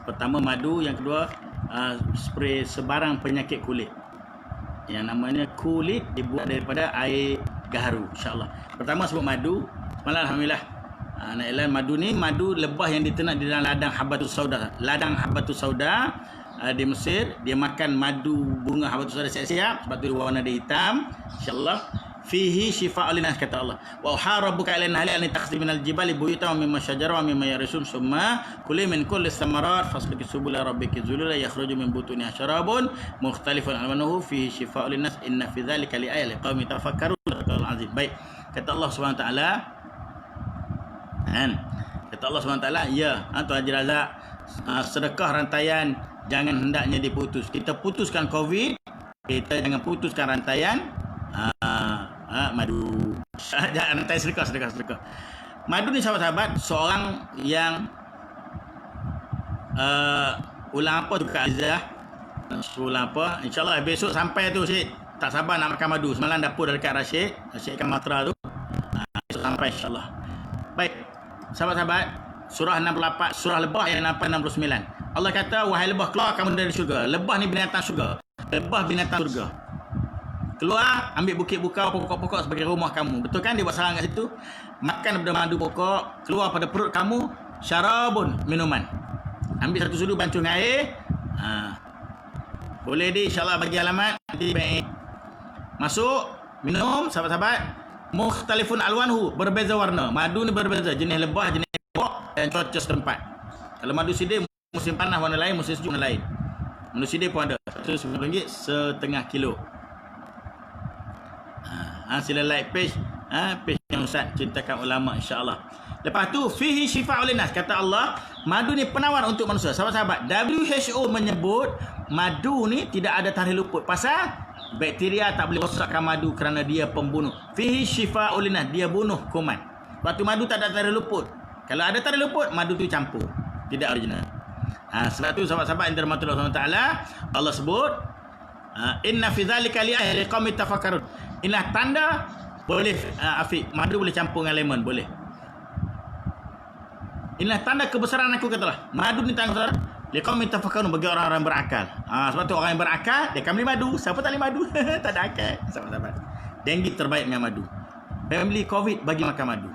pertama madu, yang kedua spray sebarang penyakit kulit. Yang namanya kulit dibuat daripada air gaharu, insya-Allah. Pertama sebut madu. Malah alhamdulillah. Nak iklan madu ni, madu lebah yang diternak di dalam ladang habatus sauda. Ladang habatus sauda di Mesir, dia makan madu bunga habatus sauda siap-siap, sebab tu warna dia hitam, insyaallah. Fihi shifa'un linas, kata Allah. Wa harabuka ila nahli an takhsi minal jibali buyutan mimma syajara wa mimma yarisun summa kuli min kulli thamarat fasluki subula rabbiki zulula yakhruju min butuniha syarabun mukhtalifun alwanuhu fihi shifa'un linas inna fi dzalika li'ayatin liqaumin tafakkarun. Azim. Baik, kata Allah Subhanahu wa taala, kata Allah Subhanahu wa taala, ya, Tuan Haji Razak, sedekah rantaian jangan hendaknya diputus. Kita putuskan COVID, kita jangan putuskan rantaian madu. Jangan rantai sedekah. Madu ni sahabat-sahabat, seorang yang ulang apa tu Kak Aizah? Ulang apa? InsyaAllah besok sampai tu Syed. Tak sabar nak makan madu. Semalam dapur dah dekat Rashid ikan matra tu. Besok sampai insyaAllah. Baik, sahabat-sahabat, surah 68, surah Lebah ayat 69. Allah kata, wahai lebah, keluar kamu dari syurga. Lebah ni binatang syurga. Lebah binatang syurga. Keluar, ambil bukit bukau, pokok-pokok sebagai rumah kamu. Betul kan dia buat sarang kat situ? Makan daripada madu pokok, keluar pada perut kamu, syarabun, minuman. Ambil satu sudu, bancuh dengan air. Boleh di insyaAllah bagi alamat. Nanti baik. Masuk, minum, sahabat-sahabat. Mukhtalifun alwanhu, berbeza warna. Madu ni berbeza, jenis lebah, jenis pokok dan cuaca setempat. Kalau madu sidih, musim panas warna lain, musim sejuk warna lain. Madu sidih pun ada. RM90 setengah kilo. Sila like page page yang Ustaz Cintakan Ulama, insyaAllah. Lepas tu fihi syifa'ul linnas, kata Allah, madu ni penawar untuk manusia. Sahabat-sahabat, WHO menyebut madu ni tidak ada tarikh luput. Pasal bakteria tak boleh rosakkan madu kerana dia pembunuh. Fihi syifa'ul linnas, dia bunuh kuman. Lepas tu madu tak ada tarikh luput. Kalau ada tarikh luput, madu tu campur, tidak original. Sebab tu sahabat-sahabat yang dirahmati Allah SWT, Allah sebut inna fi dzalika li'ayati liqaumin tafakkarun. Inilah tanda boleh Afiq, madu boleh campur dengan lemon, boleh. Inilah tanda kebesaran aku, katalah. Madu ni tanda kebesaran liqaumin tafakkarun, bagi orang-orang berakal. Sebab tu orang yang berakal dia akan beli madu. Siapa tak beli madu? Tak ada akal, sahabat-sahabat. Denggi terbaik dengan madu. Family COVID bagi makan madu.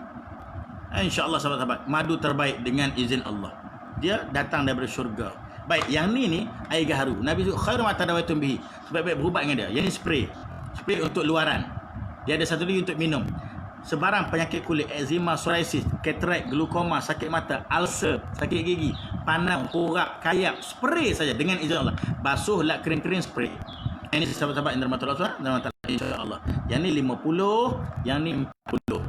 InsyaAllah sahabat-sahabat, madu terbaik dengan izin Allah. Dia datang daripada syurga. Baik, yang ni air gaharu. Nabi sebut khairu ma tadawaitum bihi. Sebaik-baik berubat dengan dia. Yang ni spray. Spray untuk luaran. Dia ada satu lagi untuk minum. Sebarang penyakit kulit, eczema, psoriasis, katarak, glaukoma, sakit mata, ulcer, sakit gigi, panam, urat, kayak, spray saja dengan izin Allah. Basuh, lap kering-kering, spray. Ini sahabat-sahabat yang dirahmati Allah, insya-Allah. Yang ni 50, yang ni 40.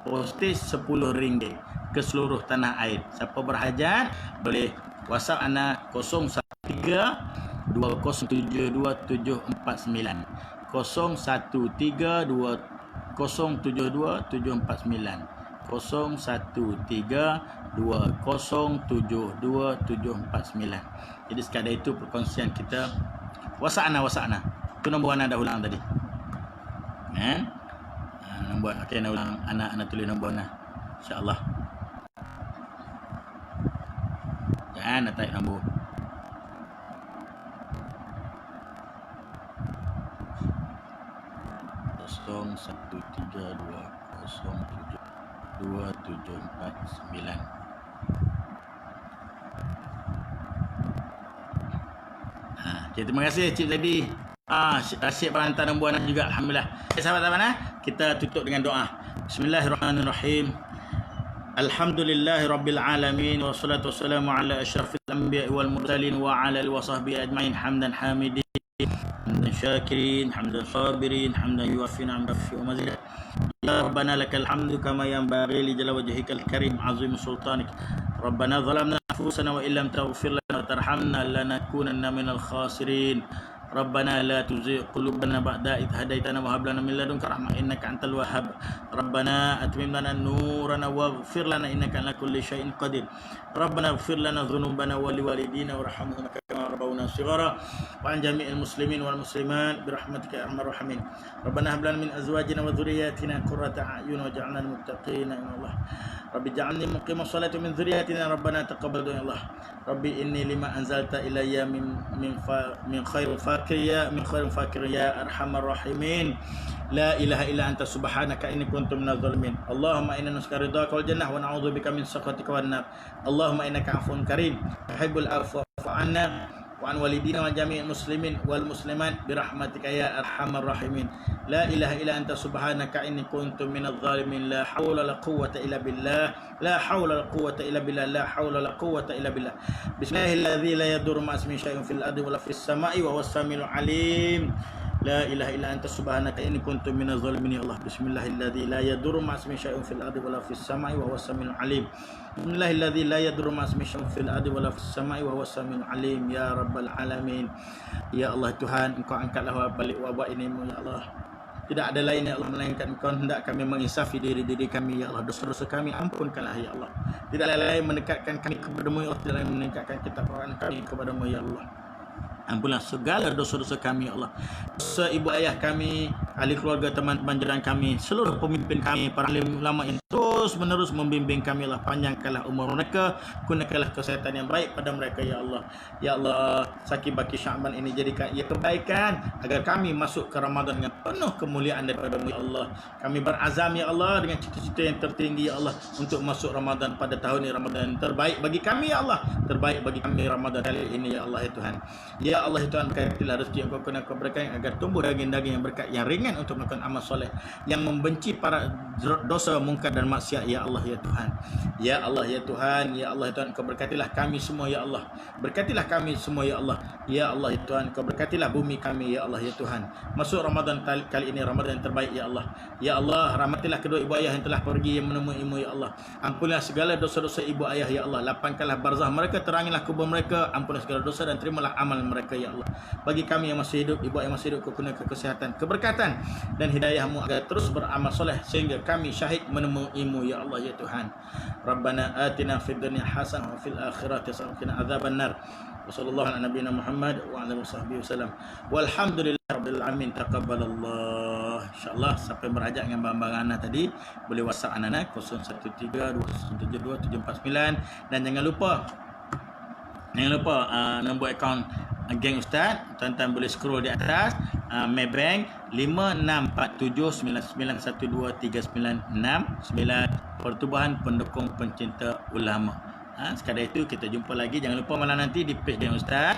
Postage RM10 ke seluruh tanah air. Siapa berhajat boleh WhatsApp ana 013 2072749. 013 2072749. 013 2072749. Jadi sekadar itu perkongsian kita. WhatsApp ana. Itu nombor ana dah ulang tadi. Kan? Nombor okey, nak ulang anak tulis nombor ana. Insya-Allah. Jangan nak type nombor. Kosong 13207274 Okay, terima kasih Cik Lady. Asyik berhantar nombor anak juga, alhamdulillah. Sahabat-sahabat, kita tutup dengan doa. Bismillahirrahmanirrahim. Alhamdulillahi rabbil alamin, wassalatu wassalamu ala asyrafil anbiya'i wal mursalin wa ala alihi wa sahbihi ajmain, hamdan hamidin, hamdan syakirin, hamdan sabirin, hamdan yuwaffina amdafi wa mazidah. Ya Rabbana lakal hamdu kama yanbaghi li jalali wajhikal karim azim sultanik. Rabbana zalamna anfusana wa illam taghfir lana wa tarhamna lanakunanna minal khasirin. Rabbana la tuzigh qulubana ba'da idh hadaitana wa hab lana min ladunka rahmah innaka antal wahhab. Rabbana atmim lana nurana waghfir lana innaka ala kulli syai'in qadir. Rabbana ighfir lana dhunubana wa liwalidina warhamhum kama rabbawna shighara wa an jami'il muslimin wal muslimat bi rahmatika ya arhamar rahimin. Rabbana hab lana min azwajina wa dhurriyyatina qurrata a'yun waj'alna lil muttaqina imama. Rabbi ja'alni muqimas salati min dhurriyyatina rabbana taqabbal du'a ya Allah. Rabbi inni lima anzalta ilayya min khairil fakir ya arhamar rahimin. La ilaha illa anta subhanaka inni kuntu minadh dhalimin. Allahumma inna nas'aluka ridhaka wal jannah wa na'udzubika min sakhatika wan nar. Allahumma innaka 'afuwun karim tuhibbul 'afwa fa'fu 'anna wa an walidina wa jami'il muslimin wal muslimat bi rahmatika ya arhamar rahimin. La ilaha illa anta subhanaka inni kuntu minadh dhalimin. La haula la quwwata illa billah. La haula la quwwata illa billah. La haula la quwwata illa billah. Bismillahilladzi la yadurru ma'a ismihi syai'un fil ardi wa la fis sama'i wa huwas samiul 'alim. La ilaha illa anta subhanaka inni kuntu minadh dhalimin ya Allah. Bismillahilladzi la yadurru ma'a ismihi syai'un fil ardi wa la fis sama'i wa huwas samiul 'alim. Bismillahilladzi la yadurru ma'a ismihi syai'un fil ardi wa la fis sama'i wa huwas samiul 'alim. Ya rabbal alamin. Ya Allah Tuhan, Engkau angkatlah balik wabak ini ya Allah. Tidak ada lain ya Allah melainkan Engkau. Hendak kami menginsafi diri kami ya Allah. Dosa-dosa kami ampunkanlah ya Allah. Tidak ada lain mendekatkan kami kepadamu ya Allah. Tidak ada lain meningkatkan ketakwaan kami kepadamu ya Allah. Ampunlah segala dosa-dosa kami ya Allah. Dosa ibu ayah kami, ahli keluarga, teman-teman jiran kami, seluruh pemimpin kami, para alim ulama yang terus menerus membimbing kami ya Allah. Panjangkanlah umur mereka, gunakanlah kesehatan yang baik pada mereka ya Allah. Ya Allah, Saki Baki Sya'ban ini jadikan ia kebaikan agar kami masuk ke Ramadan dengan penuh kemuliaan daripada-Mu ya Allah. Kami berazam ya Allah dengan cita-cita yang tertinggi ya Allah untuk masuk Ramadan pada tahun ini, Ramadan terbaik bagi kami ya Allah. Terbaik bagi kami Ramadan kali ini ya Allah ya Tuhan. Ya Allah ya Tuhan, berkatilah rezeki yang Kau berikan agar tumbuh daging-daging yang berkat yang ringan untuk melakukan amal soleh, yang membenci para dosa mungkar dan maksiat ya Allah ya Tuhan. Ya Allah ya Tuhan, ya Allah ya Tuhan, Kau berkatilah kami semua ya Allah. Berkatilah kami semua ya Allah. Ya Allah ya Tuhan, Kau berkatilah bumi kami ya Allah ya Tuhan. Masuk Ramadan kali ini, Ramadan yang terbaik ya Allah. Ya Allah, rahmatilah kedua ibu ayah yang telah pergi yang menemui-Mu ya Allah. Ampunilah segala dosa-dosa ibu ayah ya Allah. Lapangkanlah barzah mereka, terangilah kubur mereka. Ampunilah segala dosa dan terimalah amal mereka ya Allah. Bagi kami yang masih hidup, ibu yang masih hidup, Kau kurniakan kesehatan, keberkatan dan hidayah-Mu agar terus beramal soleh sehingga kami syahid menemui-Mu ya Allah ya Tuhan. Rabbana atina fid dunya hasanah wa fil akhirati hasanah wa qina adzabannar. Wa sallallahu ala nabiyyina Muhammad wa ala alihi wasahbihi wasallam. Walhamdulillahirabbil alamin. Taqabbalallah. Insyaallah sampai berajak dengan Bang Ana tadi, boleh WhatsApp Ana 0132072749 dan jangan lupa nombor akaun Geng Ustaz, tuan-tuan boleh scroll di atas. Maybank 564799123969 Pertubuhan Pendukung Pencinta Ulama. Sekadar itu, kita jumpa lagi. Jangan lupa malam nanti di page Geng Ustaz.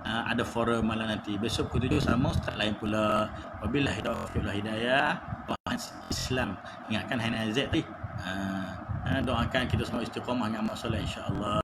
Ada forum malam nanti. Besok pukul 7 sama Ustaz lain pula. Wabillahi taufiq wal hidayah. Islam. Ingatkan Hain Aziz tadi. Doakan kita semua istiqamah dengan amal soleh insya-Allah.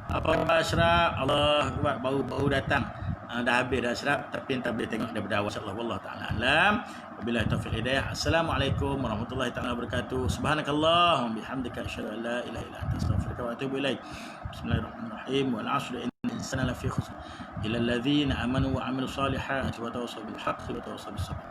Apa khabar Ashraf? Allah Akbar, baru datang. Dah habis dah Ashraf, tapi tak boleh tengok daripada awal insya-Allah. Wallahu taala alam. Wabillahi taufiq hidayah. Assalamualaikum warahmatullahi taala wabarakatuh. Subhanakallahumma bihamdika asyhadu an la ilaha illa anta astaghfiruka wa atubu ilaik. Bismillahirrahmanirrahim. Wal 'asri innal insana lafi khusr illa alladhina amanu wa 'amilus solihati wa tawassaw bil haqqi wa tawassaw bis sabr.